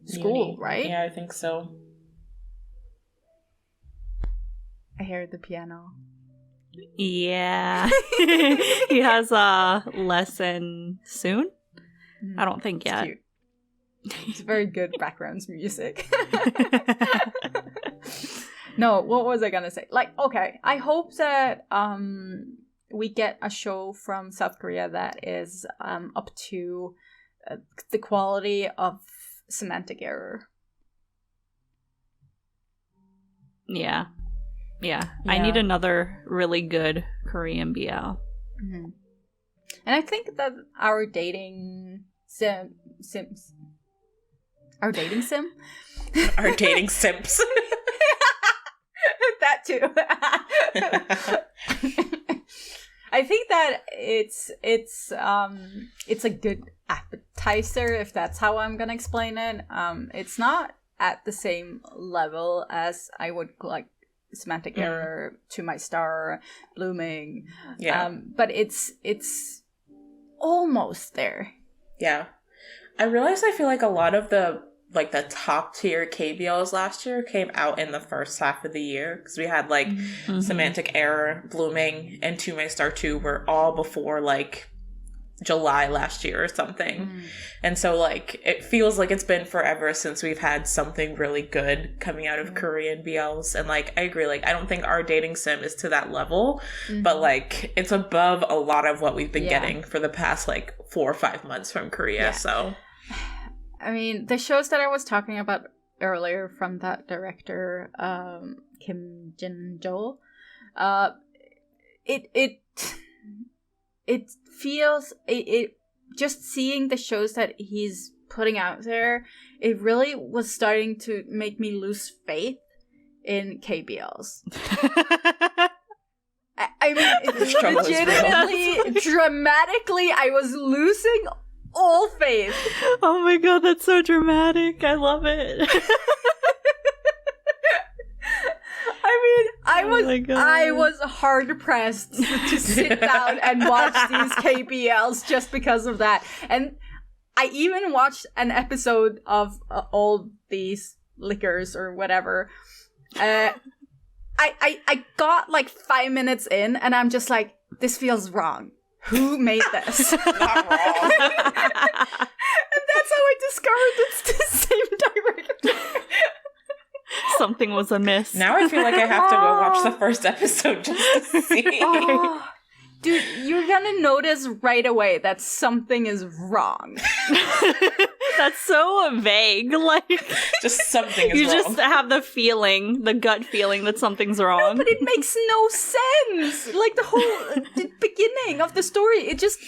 school, right? Yeah, I think so. I hear the piano. Yeah. He has a lesson soon? I don't think yet. Cute. It's very good background music. No, what was I gonna say? Like, okay, I hope that we get a show from South Korea that is up to the quality of Semantic Error. Yeah. I need another really good Korean BL. Mm-hmm. And I think that our dating sims. Our dating sim? Our dating simps. That too. I think that it's a good appetizer, if that's how I'm gonna explain it. It's not at the same level as I would like semantic error, To My Star, Blooming. Yeah. But it's almost there. Yeah. I realized I feel like a lot of the top tier KBLs last year came out in the first half of the year, because we had like Semantic Error, Blooming, and To My Star 2 were all before like July last year or something. And so like it feels like it's been forever since we've had something really good coming out of Korean BLs. And like I agree, like I don't think our dating sim is to that level, but like it's above a lot of what we've been getting for the past like 4 or 5 months from Korea. So I mean, the shows that I was talking about earlier from that director, Kim Jin-jo, it feels just seeing the shows that he's putting out there, it really was starting to make me lose faith in KBLs. I mean, legitimately, dramatically, I was losing all faith. Oh my god, that's so dramatic. I love it. I was hard pressed to sit down and watch these KBLs just because of that. And I even watched an episode of all these liquors or whatever. I got like 5 minutes in and I'm just like, this feels wrong. Who made this? not wrong. And that's how I discovered it's the same director. Something was amiss. Now I feel like I have to go watch the first episode just to see. Dude, you're gonna notice right away that something is wrong. That's so vague. Like, just something is you wrong. You just have the gut feeling that something's wrong. No, but it makes no sense. Like the beginning of the story, he's just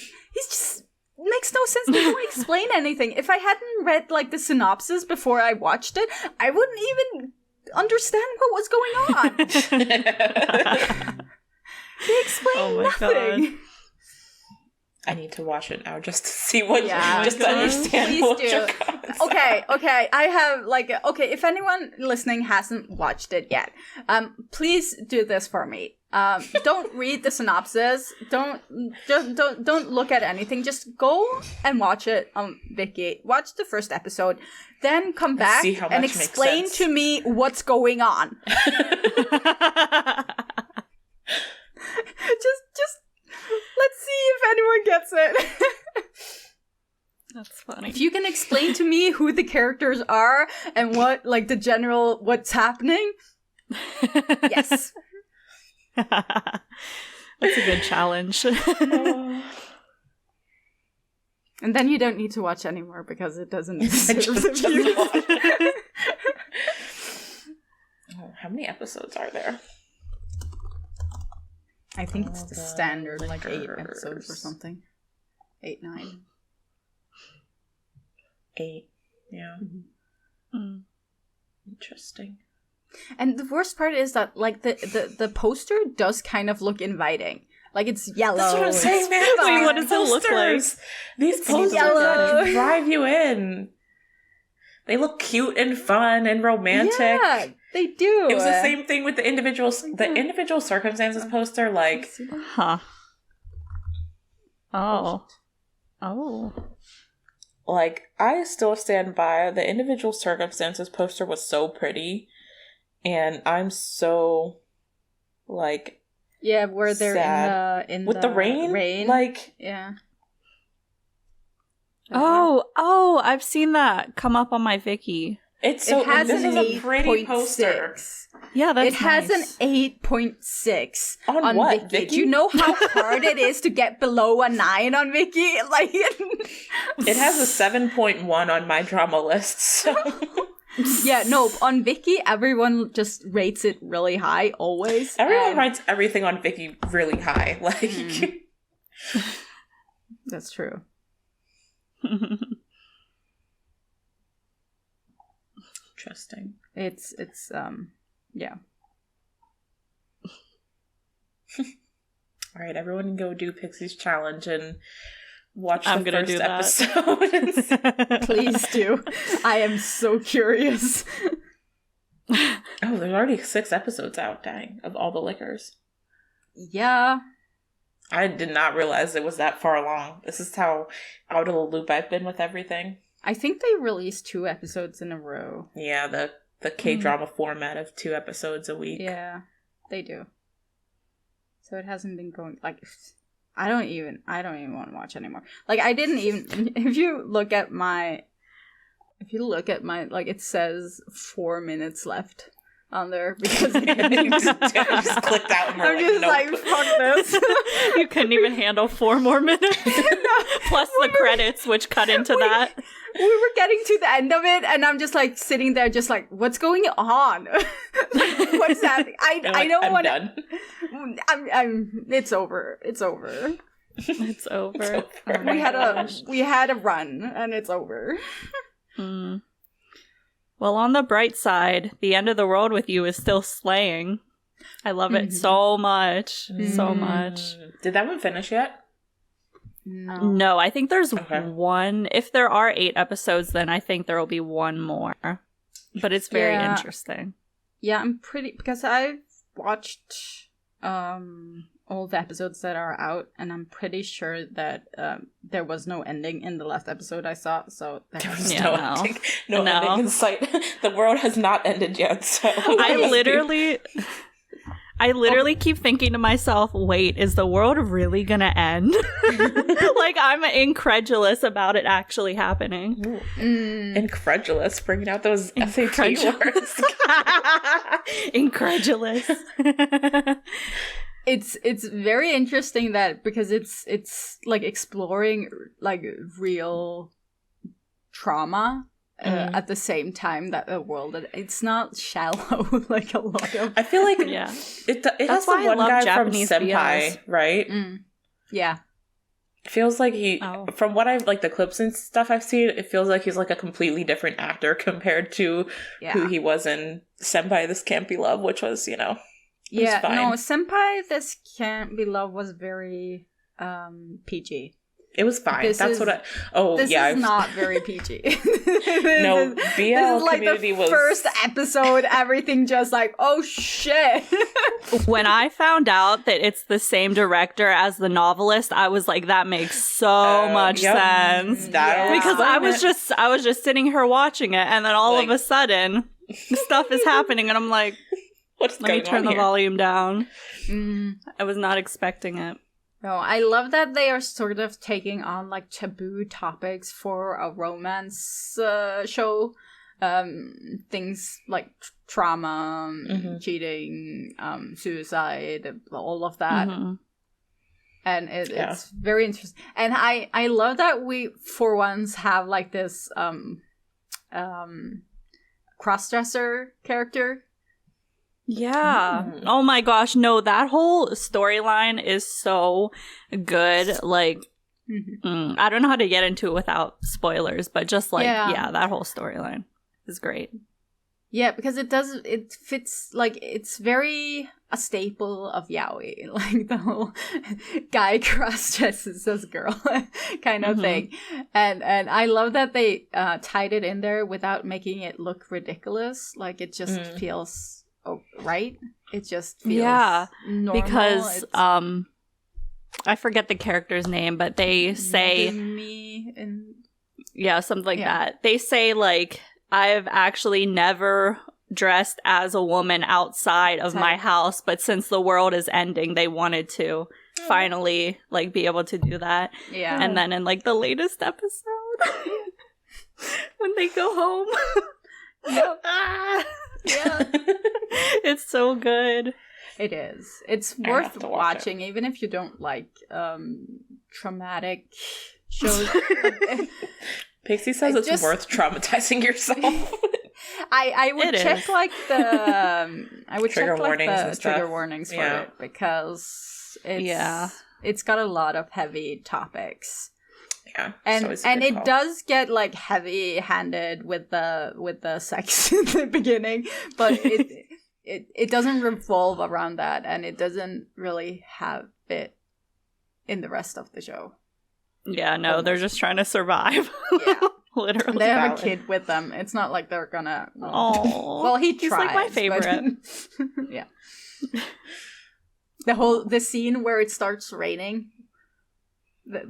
makes no sense. They don't explain anything. If I hadn't read like the synopsis before I watched it, I wouldn't even understand what was going on. They explain nothing. God. I need to watch it now just to see what just to Please understand what do. you're going Okay. I have if anyone listening hasn't watched it yet, please do this for me. Don't read the synopsis. Don't look at anything. Just go and watch it on Viki. Watch the first episode, then come back and explain to me what's going on. Just let's see if anyone gets it. That's funny. If you can explain to me who the characters are and what, like, the general what's happening, yes. That's a good challenge. And then you don't need to watch anymore because it doesn't deserve the views. How many episodes are there? I think it's the standard, like 8 episodes or something. 8, 9. 8. Yeah. Interesting. And the worst part is that, like, the poster does kind of look inviting. Like, it's yellow. That's what I'm saying, man. Wait, what does it look like? These posters that drive you in. They look cute and fun and romantic. Yeah, they do. It was the same thing with the individual circumstances poster. Like, huh? Oh. Like, I still stand by the individual circumstances poster was so pretty, and I'm so like. Yeah, where they're sad. in with the rain. Like, yeah. Oh, I've seen that come up on my Viki. It's so. It has this an is a pretty poster. Yeah, that's it has nice. An 8.6 on what, Viki. Viki? Do you know how hard it is to get below a 9 on Viki? Like, it has a 7.1 on my drama list. So. Yeah, no, on Viki, everyone just rates it really high, always. Everyone writes everything on Viki really high. Like, that's true. Interesting. It's yeah. All right, everyone go do Pixie's challenge and watch I'm the gonna first do that. episode. Please do. I am so curious. Oh, there's already 6 episodes out, dang, of all the liquors. Yeah. I did not realize it was that far along. This is how out of the loop I've been with everything. I think they released 2 episodes in a row. Yeah, the K-drama format of 2 episodes a week. Yeah, they do. So it hasn't been going, like, I don't even want to watch anymore. Like, I didn't even, if you look at my, like, it says 4 minutes left on there because you just clicked out and I'm just nope. like, fuck this. You couldn't even handle 4 more minutes. Plus the credits, which cut into that. We were getting to the end of it, and I'm just like sitting there, just like, what's going on? What's happening? I don't want to. It's over. It's over. It's over. We had a run, and it's over. Mm. Well, on the bright side, the end of the world with you is still slaying. I love it so much. So much. Did that one finish yet? No, I think there's one. If there are 8 episodes, then I think there will be one more. But it's very interesting. Yeah, I'm pretty... Because I've watched all the episodes that are out, and I'm pretty sure that there was no ending in the last episode I saw, so... There was no ending in sight. The world has not ended yet, so... I literally keep thinking to myself, wait, is the world really gonna end? Like, I'm incredulous about it actually happening. Incredulous, bringing out those SAT words. Incredulous. It's very interesting that because it's like exploring like real trauma at the same time that the world, it's not shallow like a lot of. I feel like it has the one guy Japanese from Senpai, BLs. Right? Yeah. It feels like from what I've like the clips and stuff I've seen, it feels like he's like a completely different actor compared to who he was in Senpai This Can't Be Love, which was, fine. No, Senpai This Can't Be Love was very PG. It was fine. This is not very PG. No, BL like community the was... first episode, everything just like, oh shit. When I found out that it's the same director as the novelist, I was like, that makes so much sense. Because I was just sitting here watching it, and then all of a sudden, stuff is happening, and I'm like, let me turn the volume down. I was not expecting it. No, I love that they are sort of taking on like taboo topics for a romance show. Things like trauma, cheating, suicide, all of that. And it's very interesting. And I love that we, for once, have like this cross-dresser character. Yeah. Oh my gosh, no, that whole storyline is so good. Like, I don't know how to get into it without spoilers, but just like, that whole storyline is great. Yeah, because it fits, like, it's very a staple of yaoi, like the whole guy cross-dresses as girl kind of thing. And I love that they tied it in there without making it look ridiculous. Like, it just feels... Oh, right? It just feels normal. Because I forget the character's name, but they say something like that. They say like, I've actually never dressed as a woman outside of my house, but since the world is ending, they wanted to finally like be able to do that. Yeah. And then in like the latest episode when they go home. Yeah. It's so good. It is. It's worth watching, even if you don't like traumatic shows. Pixie says it's worth traumatizing yourself. I would check like the trigger warnings for it because it's got a lot of heavy topics. Yeah, and it does get like heavy-handed with the sex in the beginning, but it doesn't revolve around that, and it doesn't really have it in the rest of the show. Yeah, no, they're just trying to survive. Yeah. Literally. They have a kid with them. It's not like they're gonna... Oh, well, he's like my favorite. But, yeah. The scene where it starts raining... The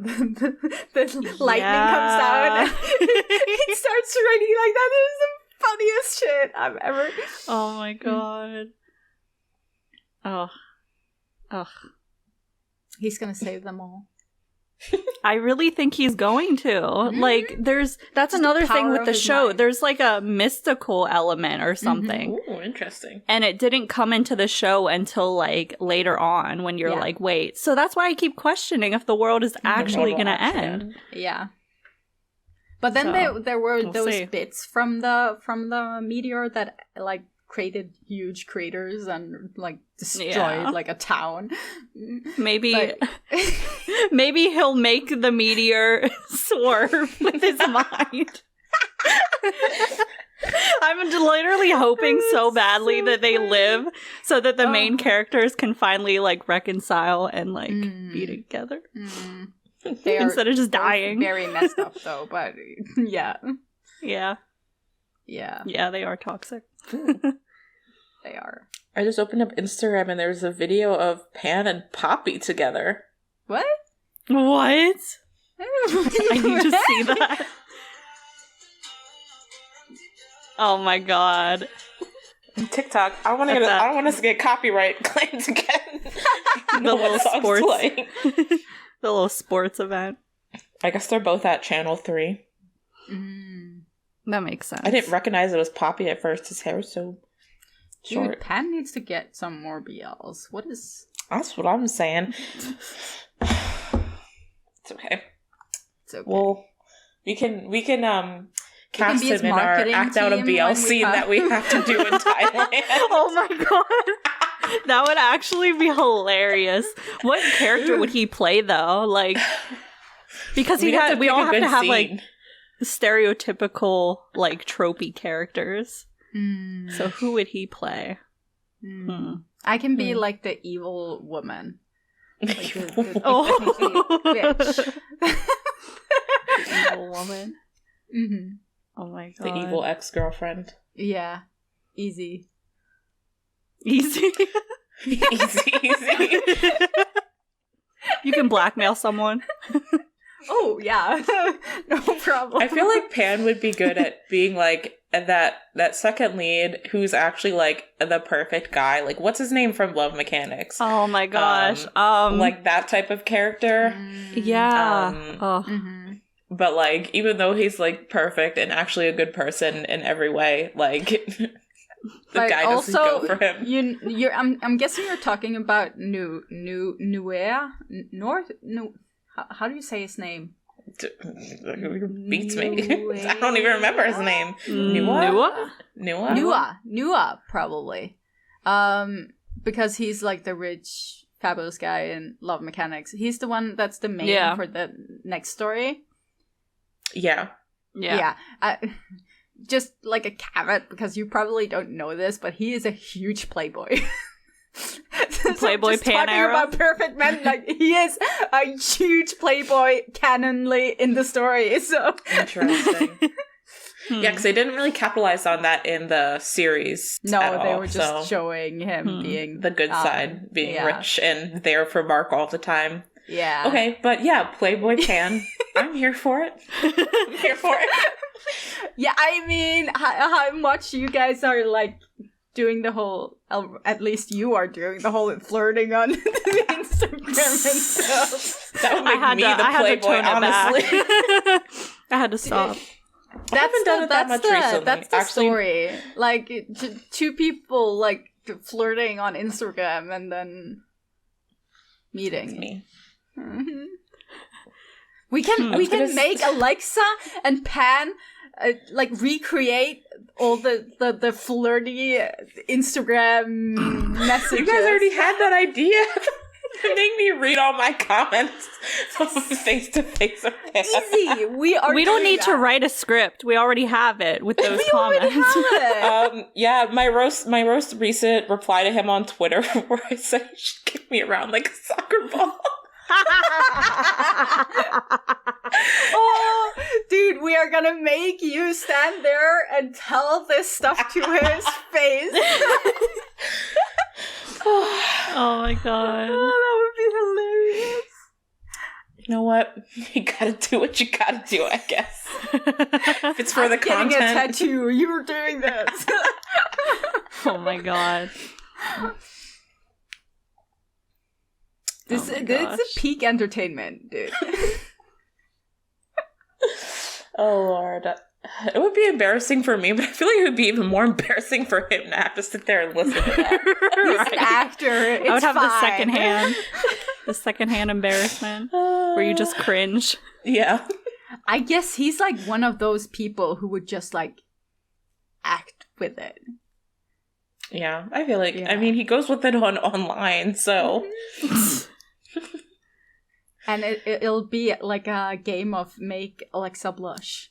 lightning comes down. It starts raining like that. It is the funniest shit I've ever. Oh my god. Oh. He's gonna save them all. I really think he's going to. Mm-hmm. Like, that's another thing with the show. Mind. There's like a mystical element or something. Mm-hmm. Ooh, interesting. And it didn't come into the show until like later on when you're like, wait. So that's why I keep questioning if the world is actually going to end. Yeah. But then there were those bits from the meteor that like created huge craters and like destroyed like a town. Maybe maybe he'll make the meteor swerve with his mind. I'm literally hoping so badly that they live so that the main characters can finally like reconcile and like be together. They instead of just dying. Very messed up though, but yeah. Yeah, they are toxic. They are. I just opened up Instagram and there's a video of Pan and Poppy together. What? I need to see that. Oh my god. TikTok. I don't want us to get copyright claims again. The little sports. The little sports event. I guess they're both at Channel 3. That makes sense. I didn't recognize it was Poppy at first. His hair was so short. Dude, Pan needs to get some more BLs. That's what I'm saying. It's okay. Well, we can cast him in our act out a BL scene that we have to do in Thailand. Oh my god. That would actually be hilarious. What character would he play though? Like, because we all have to have like stereotypical like tropey characters. So who would he play? I can be like the evil woman. Like the bitch. The evil woman. Oh my god. The evil ex-girlfriend. Yeah. Easy. Easy. You can blackmail someone. Oh, yeah. No problem. I feel like Pan would be good at being like that second lead who's actually like the perfect guy. Like, what's his name from Love Mechanics? Oh my gosh. Like that type of character. Yeah. But like, even though he's like perfect and actually a good person in every way, like the guy doesn't go for him. I'm guessing you're talking about how do you say his name? Beats me. I don't even remember his name. Nua, probably. Because he's like the rich, fabulous guy in Love Mechanics. He's the one that's the main for the next story. Yeah. Just like a caveat, because you probably don't know this, but he is a huge playboy. Playboy Pan Arrow. Talking about perfect men, like he is a huge playboy canonly in the story. So interesting. Yeah, because they didn't really capitalize on that in the series. No, they were just showing him being the good side, being rich and there for Mark all the time. Yeah. Okay, but yeah, Playboy Pan. I'm here for it. I'm here for it. Yeah, I mean, how much you guys are like doing the whole, at least you are doing the whole flirting on Instagram and stuff. That would make me the Playboy, honestly. I had to stop. I haven't done it that much recently. That's the story. Like, two people, like, flirting on Instagram and then meeting. That's me. Mm-hmm. We can make Alexa and Pan like recreate all the flirty Instagram messages. You guys already had that idea. Make me read all my comments face to face. Easy. We don't need to write a script. We already have it with those comments. Already have it. Yeah, my roast recent reply to him on Twitter where I said he should kick me around like a soccer ball. Oh, dude, we are gonna make you stand there and tell this stuff to his face. Oh my god. Oh, that would be hilarious. You know what? You gotta do what you gotta do, I guess. If it's for the content. Getting a tattoo. You were doing this. Oh my god. This is peak entertainment, dude. Oh Lord. It would be embarrassing for me, but I feel like it would be even more embarrassing for him to have to sit there and listen to that. He's an actor. It's I would have fine. the secondhand embarrassment where you just cringe. Yeah. I guess he's like one of those people who would just like act with it. Yeah, I feel like, I mean, he goes with it online, so. And it'll be like a game of make Alexa blush.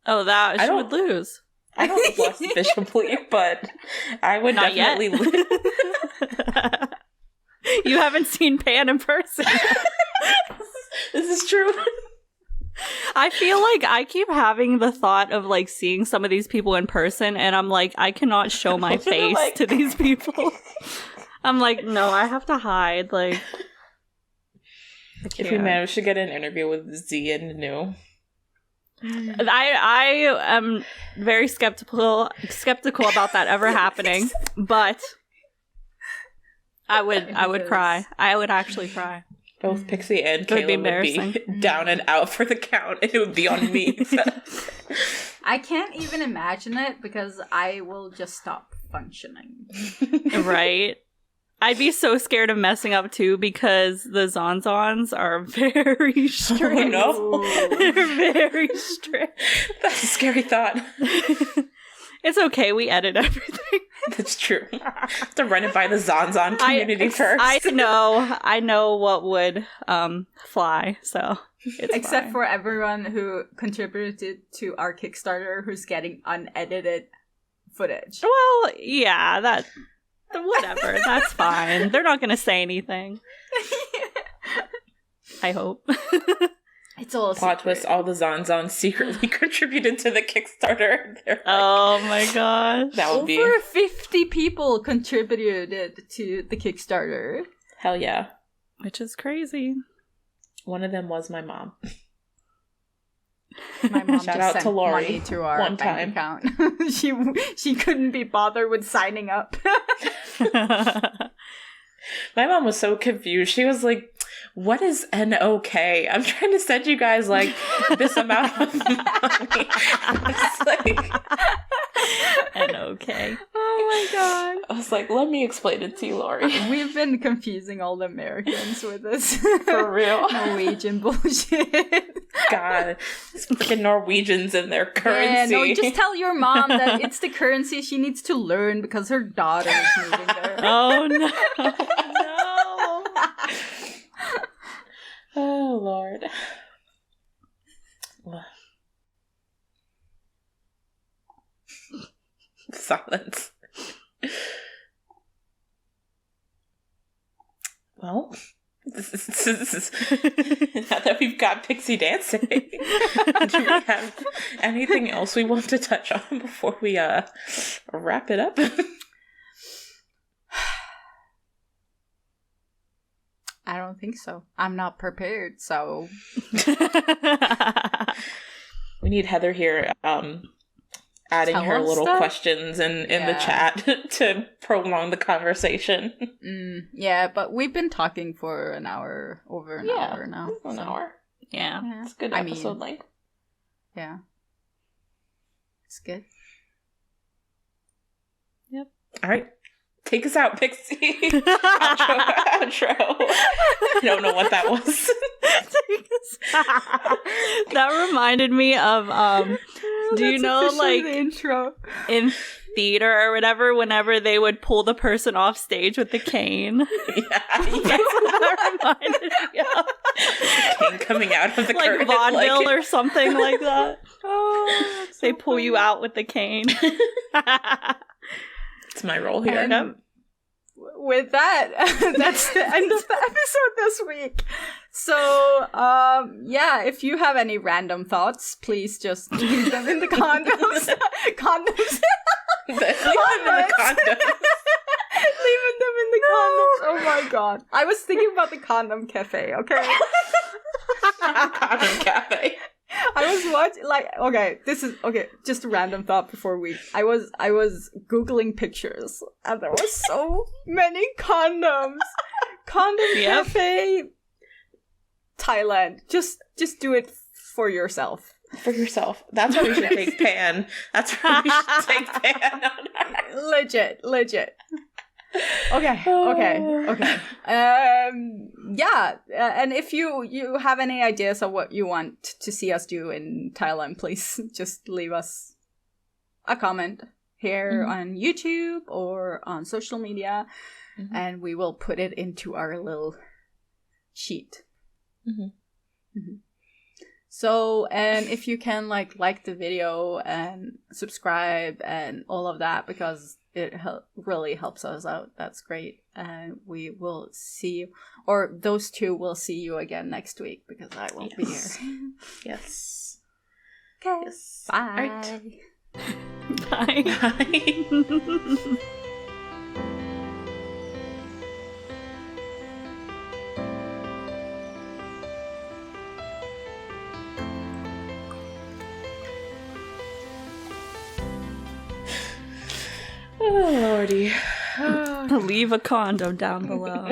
Oh, that she would lose. I don't blush visibly, but I would Not definitely yet. You haven't seen Pan in person. This is true. I feel like I keep having the thought of like seeing some of these people in person, and I'm like, I cannot show my face to these people. I'm like, no, I have to hide. Like, if we manage to get an interview with Z and Nu. I am very skeptical about that ever happening, but I would cry. I would actually cry. Both Pixie and Kayla would be down and out for the count, and it would be on me. So. I can't even imagine it because I will just stop functioning. Right? I'd be so scared of messing up too because the Zonzons are very strict. Oh no. They're very strict. That's a scary thought. It's okay, we edit everything. That's true. To run it by the Zonzon community first. I know what would fly, so it's except fine. for everyone who contributed to our Kickstarter who's getting unedited footage. Well, yeah, whatever, that's fine. They're not gonna say anything. I hope. It's all plot twist. All the Zonzons secretly contributed to the Kickstarter. Like, oh my gosh, that would be over 50 people contributed to the Kickstarter. Hell yeah, which is crazy. One of them was my mom. My mom Shout just out sent to Lori money to our one bank time. account. she couldn't be bothered with signing up. My mom was so confused. She was like, what is NOK? I'm trying to send you guys like this amount of money. It's like NOK. Oh my god. I was like, let me explain it to you, Lori. We've been confusing all the Americans with this. For real. Norwegian bullshit. God. These freaking Norwegians and their currency. Yeah, no, just tell your mom that it's the currency she needs to learn because her daughter is moving there. Oh no. No. Oh, Lord. Silence. Well, this is now that we've got Pixie dancing, do we have anything else we want to touch on before we wrap it up? I don't think so. I'm not prepared, so we need Heather here adding her little questions in the chat to prolong the conversation. Yeah, but we've been talking for an hour, over an hour now. An hour. Yeah. It's a good episode length. Yeah. It's good. Yep. All right. Take us out, Pixie. Outro. I don't know what that was. That reminded me of do you know like the intro in theater or whatever, whenever they would pull the person off stage with the cane? Yeah. That reminded me of Cane coming out of the like curtain, vaudeville or something like that. Oh, They pull you out with the cane. It's my role here. And with that, that's the end of the episode this week. So, yeah, if you have any random thoughts, please just leave them in the condoms. Condoms. Leave them in the condoms. Leaving them in the condoms. Oh my god. I was thinking about the condom cafe, okay? Condom cafe. I was watching, just a random thought before I was Googling pictures, and there were so many condoms. Condom cafe, Thailand. Just do it for yourself. For yourself. That's why we should take Pan. That's why we should take Pan on her. Legit. Okay. Yeah, and if you have any ideas of what you want to see us do in Thailand, please just leave us a comment here on YouTube or on social media, and we will put it into our little sheet. So, and if you can like the video and subscribe and all of that, because it really helps us out. That's great. And we will see you, or those two will see you again next week, because I won't be here. Yes. Okay. Yes. Bye. Right. Bye. Oh, Lordy. Leave a condom down below.